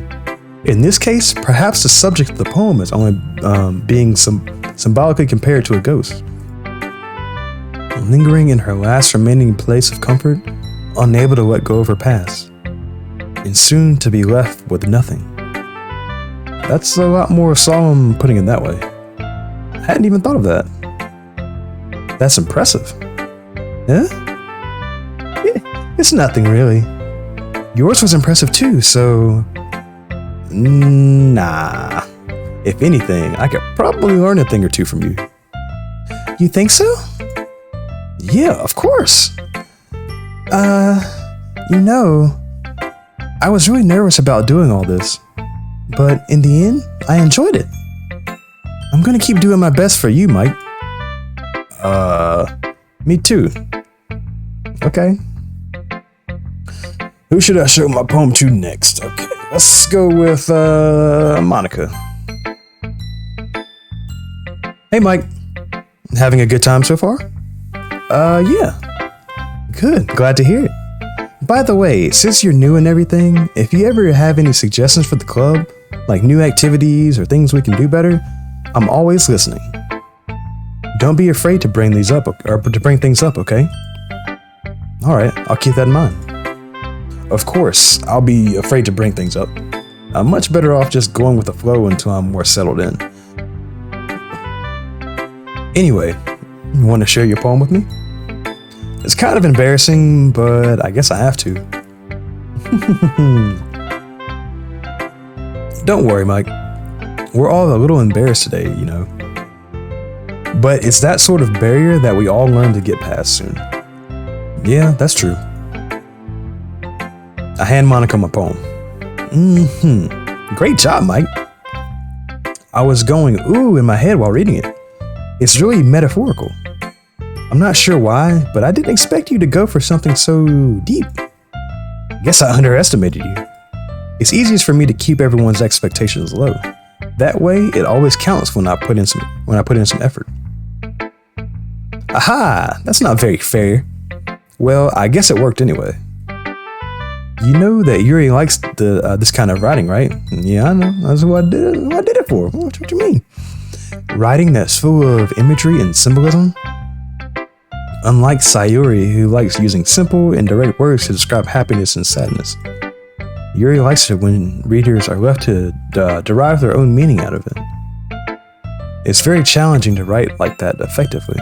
Speaker 1: In this case, perhaps the subject of the poem is only being symbolically compared to a ghost. Lingering in her last remaining place of comfort, unable to let go of her past, and soon to be left with nothing. That's a lot more solemn putting it that way. I hadn't even thought of that. That's impressive. Huh? It's nothing really. Yours was impressive too, so... Nah. If anything, I could probably learn a thing or two from you. You think so? Yeah, of course. You know, I was really nervous about doing all this, but in the end, I enjoyed it. I'm gonna keep doing my best for you, Mike. Me too. Okay. Who should I show my poem to next? Okay, let's go with, Monica. Hey, Mike. Having a good time so far? Yeah. Good, glad to hear it. By the way, since you're new and everything, if you ever have any suggestions for the club, like new activities or things we can do better, I'm always listening. Don't be afraid to bring these up, or to bring things up, okay? Alright, I'll keep that in mind. Of course, I'll be afraid to bring things up. I'm much better off just going with the flow until I'm more settled in. Anyway, you want to share your poem with me? It's kind of embarrassing, but I guess I have to. Don't worry, Mike. We're all a little embarrassed today, you know. But it's that sort of barrier that we all learn to get past soon. Yeah, that's true. I hand Monica my poem. Great job, Mike. I was going ooh in my head while reading it. It's really metaphorical. I'm not sure why, but I didn't expect you to go for something so deep. Guess I underestimated you. It's easiest for me to keep everyone's expectations low. That way, it always counts when I put in some effort. Aha! That's not very fair. Well, I guess it worked anyway. You know that Yuri likes this kind of writing, right? Yeah, I know. That's what I did it for. What you mean? Writing that's full of imagery and symbolism? Unlike Sayuri, who likes using simple and direct words to describe happiness and sadness, Yuri likes it when readers are left to derive their own meaning out of it. It's very challenging to write like that effectively,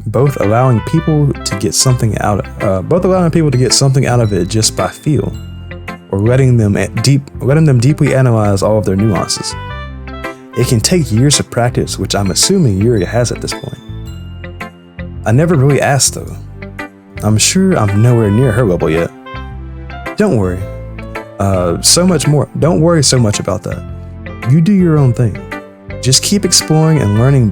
Speaker 1: both allowing people to get something out of it just by feel, or letting them deeply analyze all of their nuances. It can take years of practice, which I'm assuming Yuri has at this point. I never really asked though. I'm sure I'm nowhere near her level yet. Don't worry. Don't worry so much about that. You do your own thing. Just keep exploring and learning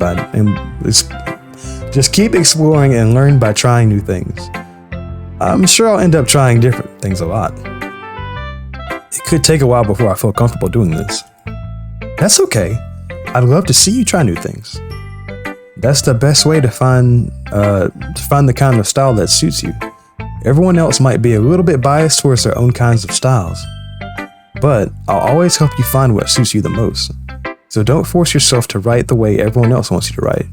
Speaker 1: by trying new things. I'm sure I'll end up trying different things a lot. It could take a while before I feel comfortable doing this. That's okay. I'd love to see you try new things. That's the best way to find the kind of style that suits you. Everyone else might be a little bit biased towards their own kinds of styles, but I'll always help you find what suits you the most. So don't force yourself to write the way everyone else wants you to write.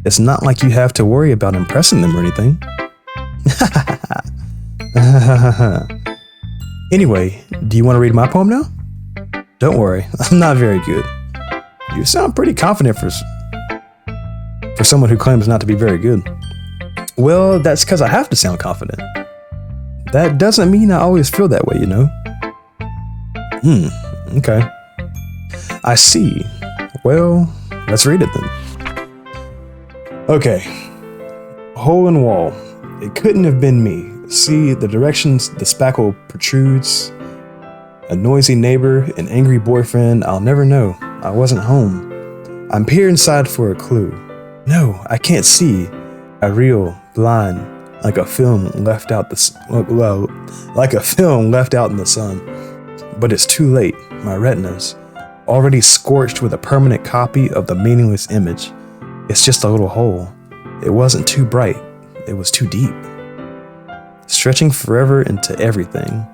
Speaker 1: It's not like you have to worry about impressing them or anything. Anyway, do you want to read my poem now? Don't worry, I'm not very good. You sound pretty confident for someone who claims not to be very good. Well, that's because I have to sound confident. That doesn't mean I always feel that way, you know? Okay. I see. Well, let's read it then. Okay. Hole in wall. It couldn't have been me. See the directions the spackle protrudes. A noisy neighbor, an angry boyfriend. I'll never know. I wasn't home. I'm peering inside for a clue. No, I can't see. A real blind, like a film left out like a film left out in the sun. But it's too late. My retinas already scorched with a permanent copy of the meaningless image. It's just a little hole. It wasn't too bright. It was too deep. Stretching forever into everything.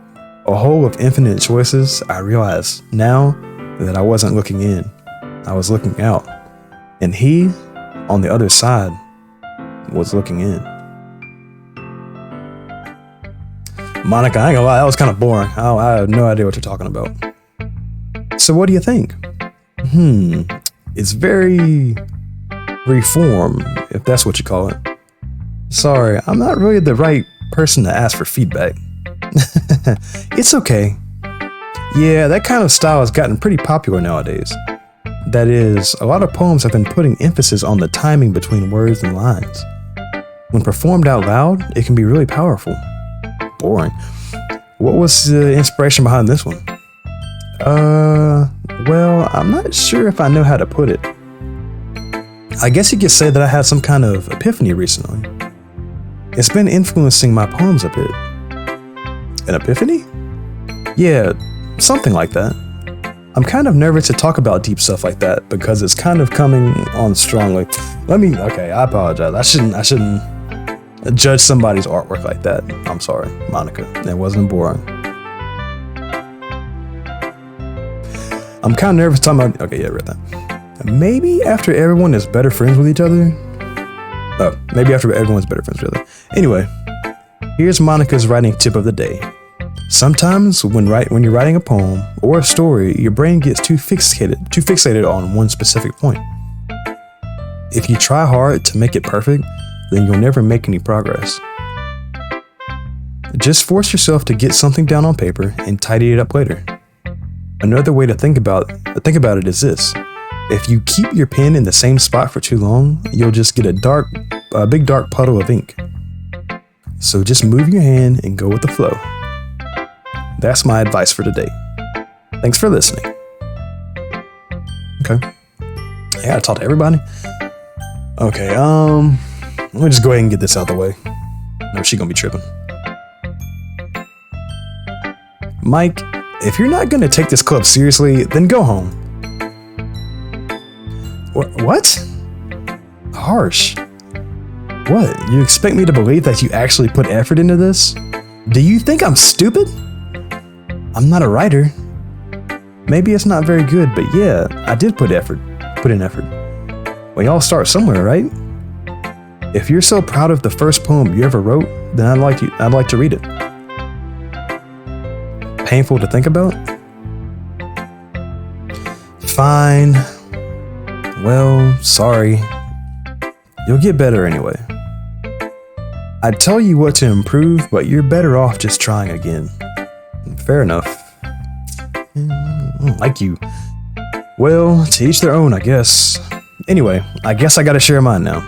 Speaker 1: A hole of infinite choices. I realized now that I wasn't looking in. I was looking out. And he, on the other side, was looking in. Monica, I ain't gonna lie, that was kind of boring. I have no idea what you're talking about. So what do you think? It's very reform, if that's what you call it. Sorry, I'm not really the right person to ask for feedback. It's okay. Yeah, that kind of style has gotten pretty popular nowadays. That is, a lot of poems have been putting emphasis on the timing between words and lines. When performed out loud, it can be really powerful. Boring. What was the inspiration behind this one? Well, I'm not sure if I know how to put it. I guess you could say that I had some kind of epiphany recently. It's been influencing my poems a bit. An epiphany? Yeah, something like that. I'm kind of nervous to talk about deep stuff like that because it's kind of coming on strongly. Okay, I apologize. I shouldn't judge somebody's artwork like that. I'm sorry, Monica. It wasn't boring. I'm kind of nervous talking about. Okay, yeah, read that. Maybe after everyone is better friends with each other. Oh, maybe after everyone's better friends with each other. Anyway, here's Monica's writing tip of the day. Sometimes when you're writing a poem or a story, your brain gets too fixated on one specific point. If you try hard to make it perfect, then you'll never make any progress. Just force yourself to get something down on paper and tidy it up later. Another way to think about it is this. If you keep your pen in the same spot for too long, you'll just get a big dark puddle of ink. So just move your hand and go with the flow. That's my advice for today. Thanks for listening. Okay. I gotta talk to everybody. Okay, let me just go ahead and get this out the way. No, she gonna be tripping. Mike, if you're not gonna take this club seriously, then go home. What? Harsh. What? You expect me to believe that you actually put effort into this? Do you think I'm stupid? I'm not a writer. Maybe it's not very good, but yeah, I did put in effort. We all start somewhere, right? If you're so proud of the first poem you ever wrote, then I'd like to read it. Painful to think about? Fine. Well, sorry. You'll get better anyway. I'd tell you what to improve, but you're better off just trying again. Fair enough. I don't like you. Well, to each their own, I guess. Anyway, I guess I gotta share mine now.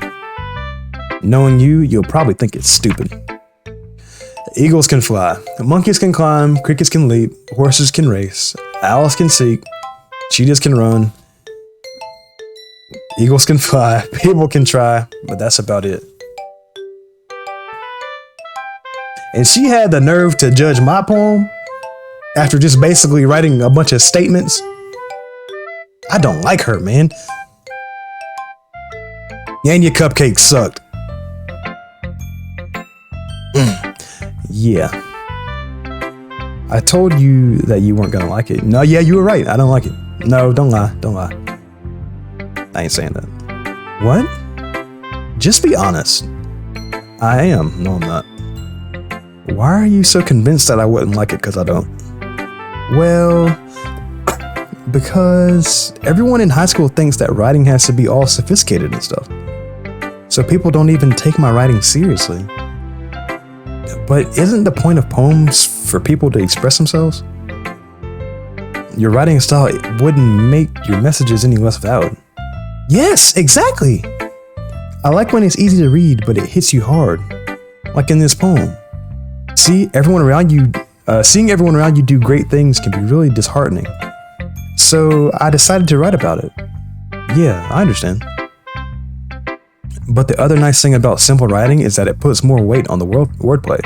Speaker 1: Knowing you, you'll probably think it's stupid. Eagles can fly, monkeys can climb, crickets can leap, horses can race, owls can seek, cheetahs can run, eagles can fly, people can try, but that's about it. And she had the nerve to judge my poem after just basically writing a bunch of statements. I don't like her, man. And your cupcake sucked. Yeah. I told you that you weren't gonna like it. No, yeah, you were right. I don't like it. No, don't lie. Don't lie. I ain't saying that. What? Just be honest. I am. No, I'm not. Why are you so convinced that I wouldn't like it because I don't? Well, because everyone in high school thinks that writing has to be all sophisticated and stuff. So people don't even take my writing seriously. But isn't the point of poems for people to express themselves? Your writing style wouldn't make your messages any less valid. Yes, exactly. I like when it's easy to read, but it hits you hard. Like in this poem. Seeing everyone around you do great things can be really disheartening. So I decided to write about it. Yeah, I understand. But the other nice thing about simple writing is that it puts more weight on the wordplay.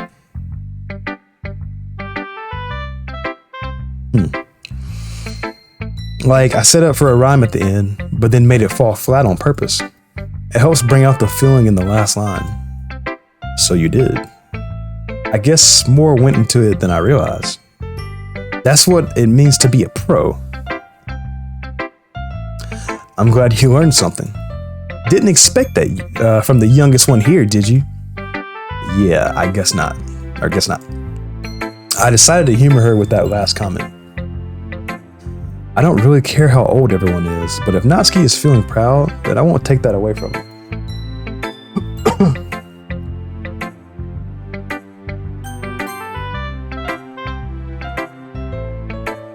Speaker 1: Like, I set up for a rhyme at the end, but then made it fall flat on purpose. It helps bring out the feeling in the last line. So you did. I guess more went into it than I realized. That's what it means to be a pro. I'm glad you learned something. Didn't expect that from the youngest one here, did you? Yeah, I guess not. I decided to humor her with that last comment. I don't really care how old everyone is, but if Natsuki is feeling proud, then I won't take that away from her.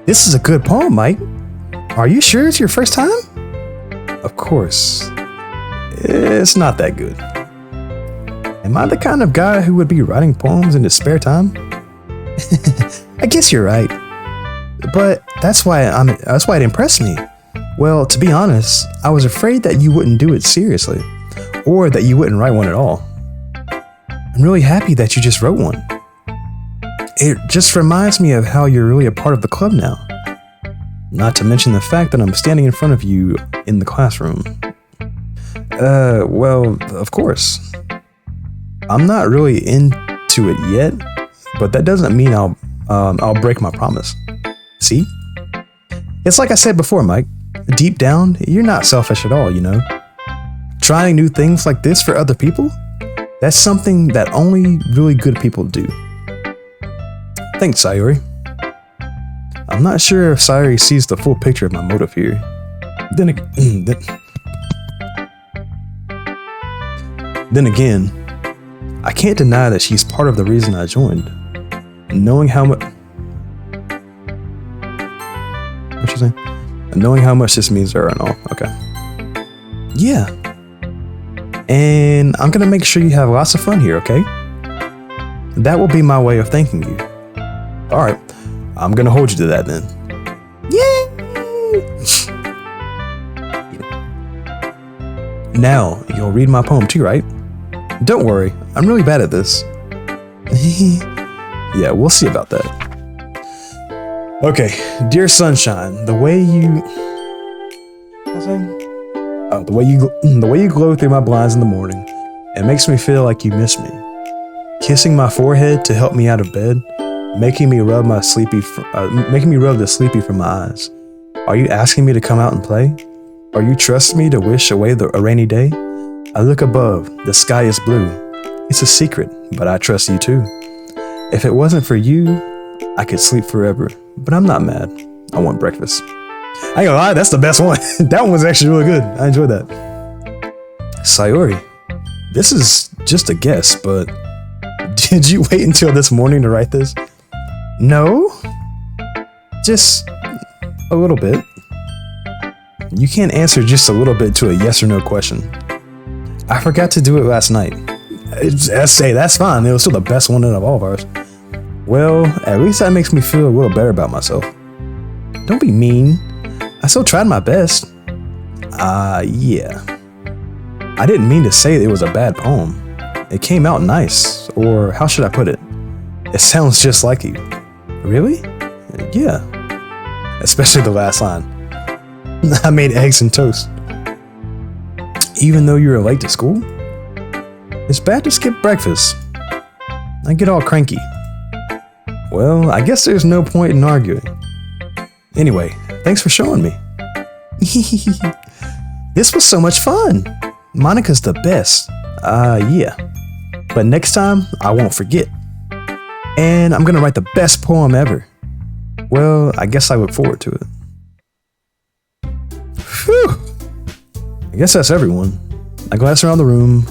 Speaker 1: This is a good poem, Mike. Are you sure it's your first time? Of course. It's not that good. Am I the kind of guy who would be writing poems in his spare time? I guess you're right. But that's why it impressed me. Well, to be honest, I was afraid that you wouldn't do it seriously, or that you wouldn't write one at all. I'm really happy that you just wrote one. It just reminds me of how you're really a part of the club now. Not to mention the fact that I'm standing in front of you in the classroom. Well, of course. I'm not really into it yet, but that doesn't mean I'll break my promise. See? It's like I said before, Mike. Deep down, you're not selfish at all, you know? Trying new things like this for other people? That's something that only really good people do. Thanks, Sayori. I'm not sure if Sayori sees the full picture of my motive here. Then again, I can't deny that she's part of the reason I joined. Knowing how much... What's she saying? Knowing how much this means to her and all. Okay. Yeah. And I'm gonna make sure you have lots of fun here, okay? That will be my way of thanking you. Alright. I'm gonna hold you to that then. Yay! Now, you'll read my poem too, right? Don't worry, I'm really bad at this. Yeah, we'll see about that. Okay, dear sunshine, the way you glow through my blinds in the morning, it makes me feel like you miss me. Kissing my forehead to help me out of bed, making me rub the sleepy from my eyes. Are you asking me to come out and play? Are you trusting me to wish away a rainy day? I look above, the sky is blue. It's a secret, but I trust you too. If it wasn't for you, I could sleep forever, but I'm not mad. I want breakfast. I ain't gonna lie, that's the best one. That one was actually really good. I enjoyed that. Sayori, this is just a guess, but did you wait until this morning to write this? No, just a little bit. You can't answer just a little bit to a yes or no question. I forgot to do it last night. That's fine. It was still the best one out of all of ours. Well, at least that makes me feel a little better about myself. Don't be mean. I still tried my best. Yeah. I didn't mean to say it was a bad poem. It came out nice, or how should I put it? It sounds just like you. Really? Yeah. Especially the last line. I made eggs and toast. Even though you were late to school? It's bad to skip breakfast. I get all cranky. Well, I guess there's no point in arguing. Anyway, thanks for showing me. This was so much fun. Monica's the best. Yeah. But next time, I won't forget. And I'm gonna write the best poem ever. Well, I guess I look forward to it. Phew. I guess that's everyone. I glanced around the room.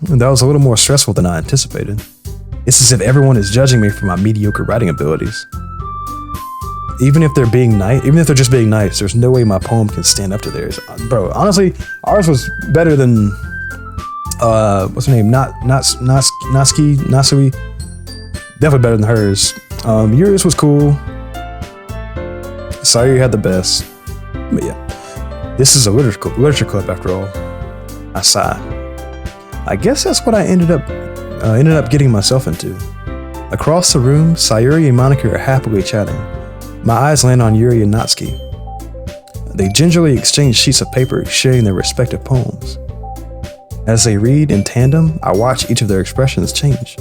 Speaker 1: That was a little more stressful than I anticipated. It's as if everyone is judging me for my mediocre writing abilities. Even if they're being nice, even if they're just being nice, there's no way my poem can stand up to theirs. Bro, honestly, ours was better than what's her name? Natsuki. Definitely better than hers. Yours was cool. Sorry you had the best. But yeah. This is a literature club after all. I sigh. I guess that's what I ended up getting myself into. Across the room, Sayuri and Monica are happily chatting. My eyes land on Yuri and Natsuki. They gingerly exchange sheets of paper, sharing their respective poems. As they read in tandem, I watch each of their expressions change.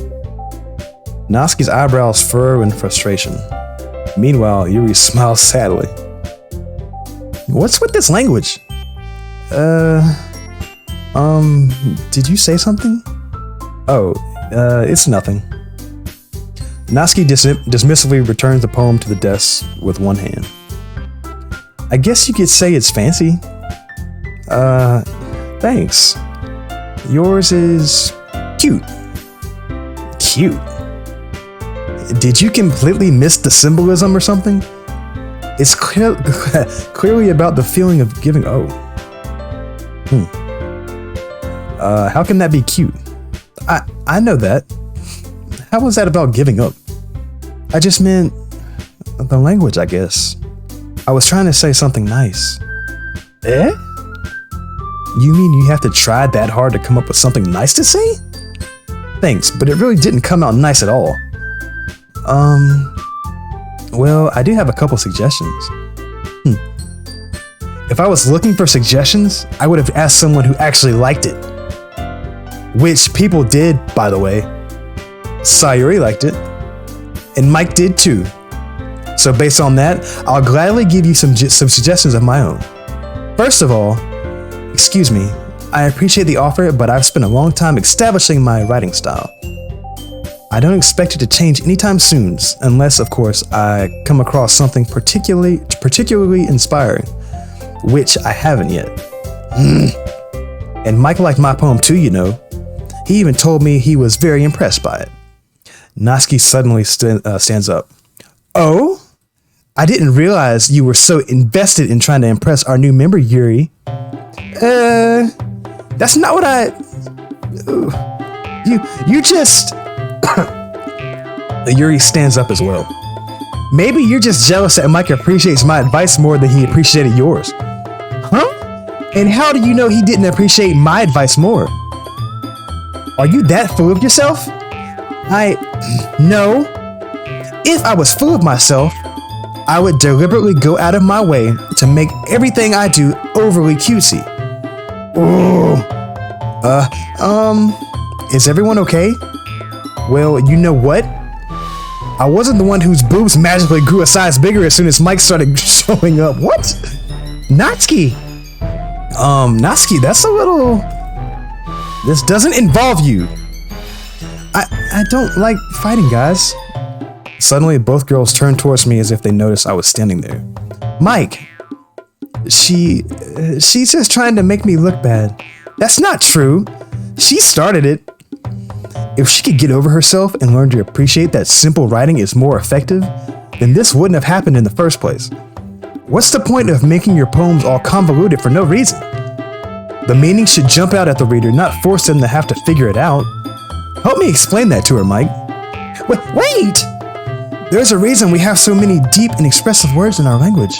Speaker 1: Natsuki's eyebrows furrow in frustration. Meanwhile, Yuri smiles sadly. What's with this language? Did you say something? Oh, it's nothing. Natsuki dismissively returns the poem to the desk with one hand. I guess you could say it's fancy. Thanks. Yours is cute. Cute. Did you completely miss the symbolism or something? It's clearly about the feeling of giving. Oh. How can that be cute? I know that. How was that about giving up? I just meant the language, I guess. I was trying to say something nice. Eh? You mean you have to try that hard to come up with something nice to say? Thanks, but it really didn't come out nice at all. Well, I do have a couple suggestions. If I was looking for suggestions, I would have asked someone who actually liked it. Which people did, by the way. Sayuri liked it. And Mike did too. So based on that, I'll gladly give you some suggestions of my own. First of all, excuse me, I appreciate the offer, but I've spent a long time establishing my writing style. I don't expect it to change anytime soon, unless, of course, I come across something particularly inspiring, which I haven't yet. And Mike liked my poem too, you know. He even told me he was very impressed by it. Natsuki suddenly stands up. Oh? I didn't realize you were so invested in trying to impress our new member, Yuri. That's not what I... You just... Yuri stands up as well. Maybe you're just jealous that Mike appreciates my advice more than he appreciated yours. Huh? And how do you know he didn't appreciate my advice more? Are you that full of yourself? No. If I was full of myself, I would deliberately go out of my way to make everything I do overly cutesy. Ooh. Is everyone okay? Well, you know what? I wasn't the one whose boobs magically grew a size bigger as soon as Mike started showing up. What? Natsuki. Natsuki, that's a little... This doesn't involve you. I don't like fighting, guys. Suddenly, both girls turned towards me as if they noticed I was standing there. Mike. She's just trying to make me look bad. That's not true. She started it. If she could get over herself and learn to appreciate that simple writing is more effective, then this wouldn't have happened in the first place. What's the point of making your poems all convoluted for no reason? The meaning should jump out at the reader, not force them to have to figure it out. Help me explain that to her, Mike. Wait! There's a reason we have so many deep and expressive words in our language.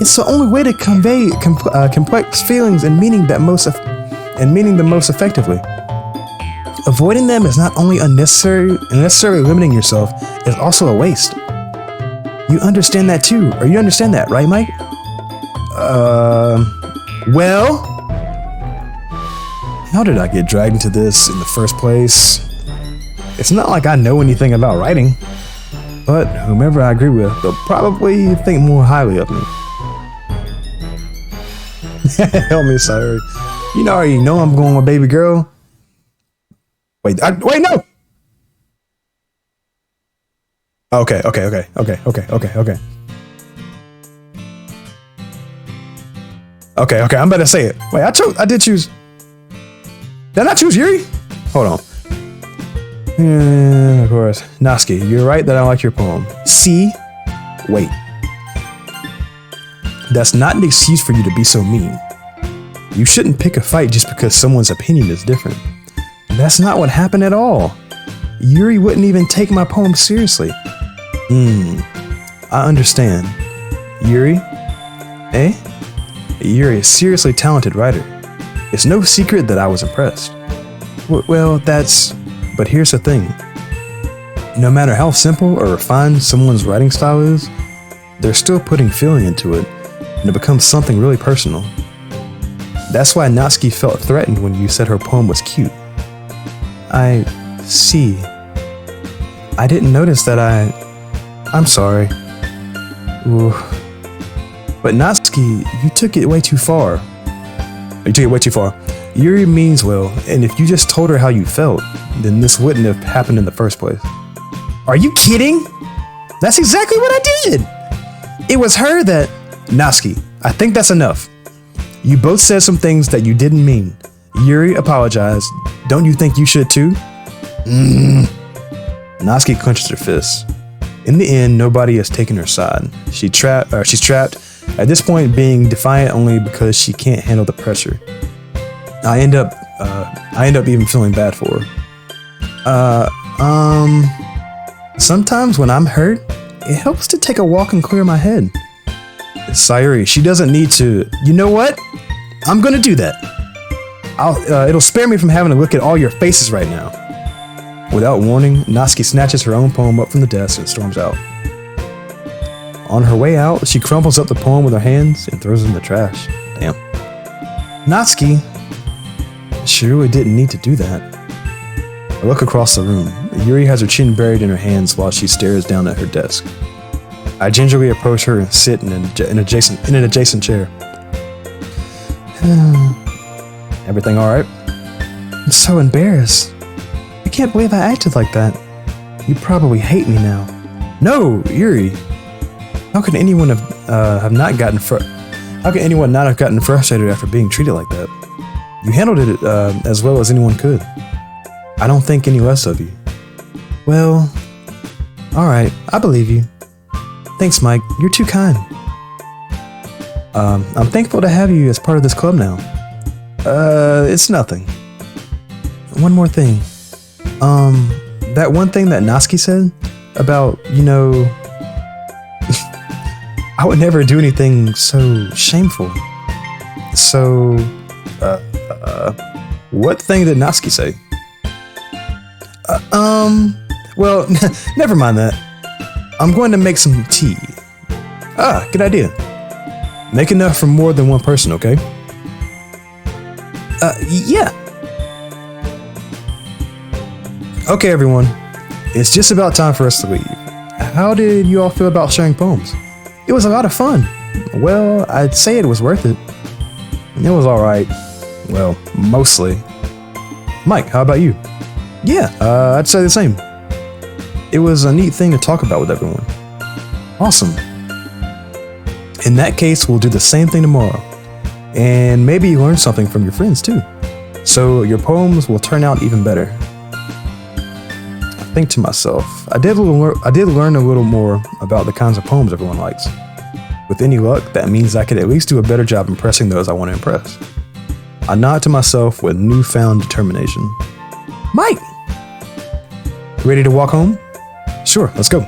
Speaker 1: It's the only way to convey complex feelings and meaning the most effectively. Avoiding them is not only unnecessarily limiting yourself, it's also a waste. You understand that too, or you understand that, right, Mike? Well, how did I get dragged into this in the first place? It's not like I know anything about writing, but whomever I agree with, they'll probably think more highly of me. Help me, sorry. You already know I'm going with baby girl. Wait, no! Okay. Okay, I'm about to say it. Wait, I did choose. Did I not choose Yuri? Hold on. Yeah, of course. Natsuki, you're right that I like your poem. See? Wait. That's not an excuse for you to be so mean. You shouldn't pick a fight just because someone's opinion is different. That's not what happened at all. Yuri wouldn't even take my poem seriously. I understand. Yuri? Eh? Yuri is a seriously talented writer. It's no secret that I was impressed. Well, but here's the thing. No matter how simple or refined someone's writing style is, they're still putting feeling into it, and it becomes something really personal. That's why Natsuki felt threatened when you said her poem was cute. I see. I didn't notice that I'm sorry. Ooh. But Natsuki, you took it way too far. You took it way too far. Yuri means well, and if you just told her how you felt, then this wouldn't have happened in the first place. Are you kidding? That's exactly what I did. It was her that... Natsuki, I think that's enough. You both said some things that you didn't mean. Yuri apologized. Don't you think you should too? Natsuki clenches her fists. In the end, nobody has taken her side. She's trapped, at this point being defiant only because she can't handle the pressure. I end up even feeling bad for her. Sometimes when I'm hurt, it helps to take a walk and clear my head. Sayuri, she doesn't need to. You know what? I'm gonna do that. It'll spare me from having to look at all your faces right now. Without warning, Natsuki snatches her own poem up from the desk and storms out. On her way out, she crumples up the poem with her hands and throws it in the trash. Damn. Natsuki, she really didn't need to do that. I look across the room. Yuri has her chin buried in her hands while she stares down at her desk. I gingerly approach her and sit in an adjacent chair. Everything all right? I'm so embarrassed. I can't believe I acted like that. You probably hate me now. No, Yuri. How could anyone not have gotten frustrated after being treated like that? You handled it as well as anyone could. I don't think any less of you. Well, all right, I believe you. Thanks, Mike. You're too kind. I'm thankful to have you as part of this club now. It's nothing. One more thing. That one thing that Natsuki said about, I would never do anything so shameful. So, what thing did Natsuki say? Well, never mind that. I'm going to make some tea. Good idea. Make enough for more than one person, okay? Yeah. Okay, everyone. It's just about time for us to leave. How did you all feel about sharing poems? It was a lot of fun. Well, I'd say it was worth it. It was alright. Well, mostly. Mike, how about you? Yeah, I'd say the same. It was a neat thing to talk about with everyone. Awesome. In that case, we'll do the same thing tomorrow. And maybe you learn something from your friends too. So your poems will turn out even better. I think to myself, I did learn a little more about the kinds of poems everyone likes. With any luck, that means I could at least do a better job impressing those I want to impress. I nod to myself with newfound determination. Mike! Ready to walk home? Sure, let's go.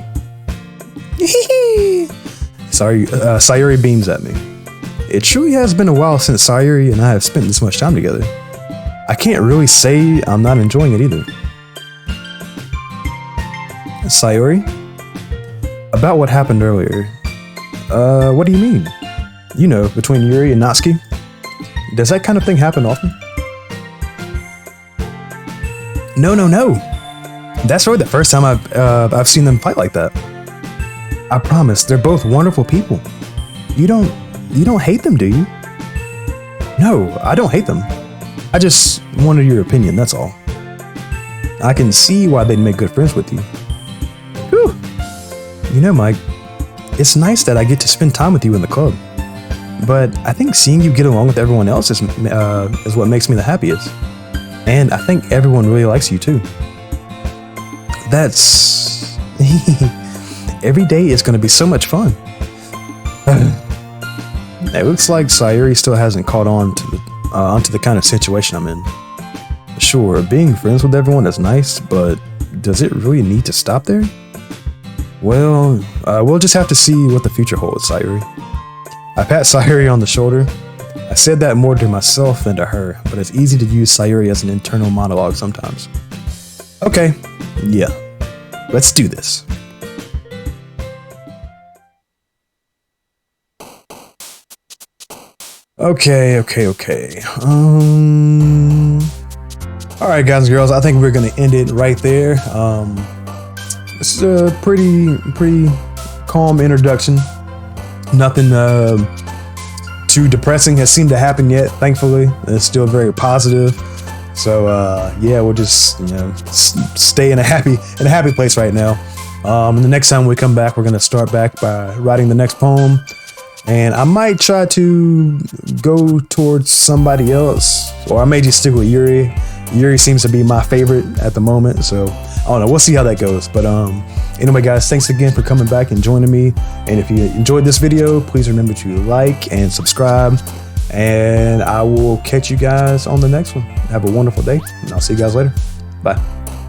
Speaker 1: Sayuri beams at me. It truly has been a while since Sayuri and I have spent this much time together. I can't really say I'm not enjoying it either. Sayuri? About what happened earlier. What do you mean? Between Yuri and Natsuki? Does that kind of thing happen often? No. That's really the first time I've seen them fight like that. I promise, they're both wonderful people. You don't hate them, do you? No, I don't hate them. I just wanted your opinion, that's all. I can see why they'd make good friends with you. Whew. Mike, it's nice that I get to spend time with you in the club. But I think seeing you get along with everyone else is what makes me the happiest. And I think everyone really likes you too. That's... Every day is going to be so much fun. It looks like Sayuri still hasn't caught on to onto the kind of situation I'm in. Sure, being friends with everyone is nice, but does it really need to stop there? Well, we'll just have to see what the future holds, Sayuri. I pat Sayuri on the shoulder. I said that more to myself than to her, but it's easy to use Sayuri as an internal monologue sometimes. Okay, yeah, let's do this. Okay. Alright guys and girls, I think we're gonna end it right there. This is a pretty calm introduction. Nothing too depressing has seemed to happen yet, thankfully. It's still very positive. So yeah, we'll just stay in a happy place right now. And the next time we come back, we're gonna start back by writing the next poem. And I might try to go towards somebody else, or I may just stick with Yuri. Yuri seems to be my favorite at the moment, so I don't know. We'll see how that goes. But anyway, guys, thanks again for coming back and joining me. And if you enjoyed this video, please remember to like and subscribe. And I will catch you guys on the next one. Have a wonderful day, and I'll see you guys later. Bye.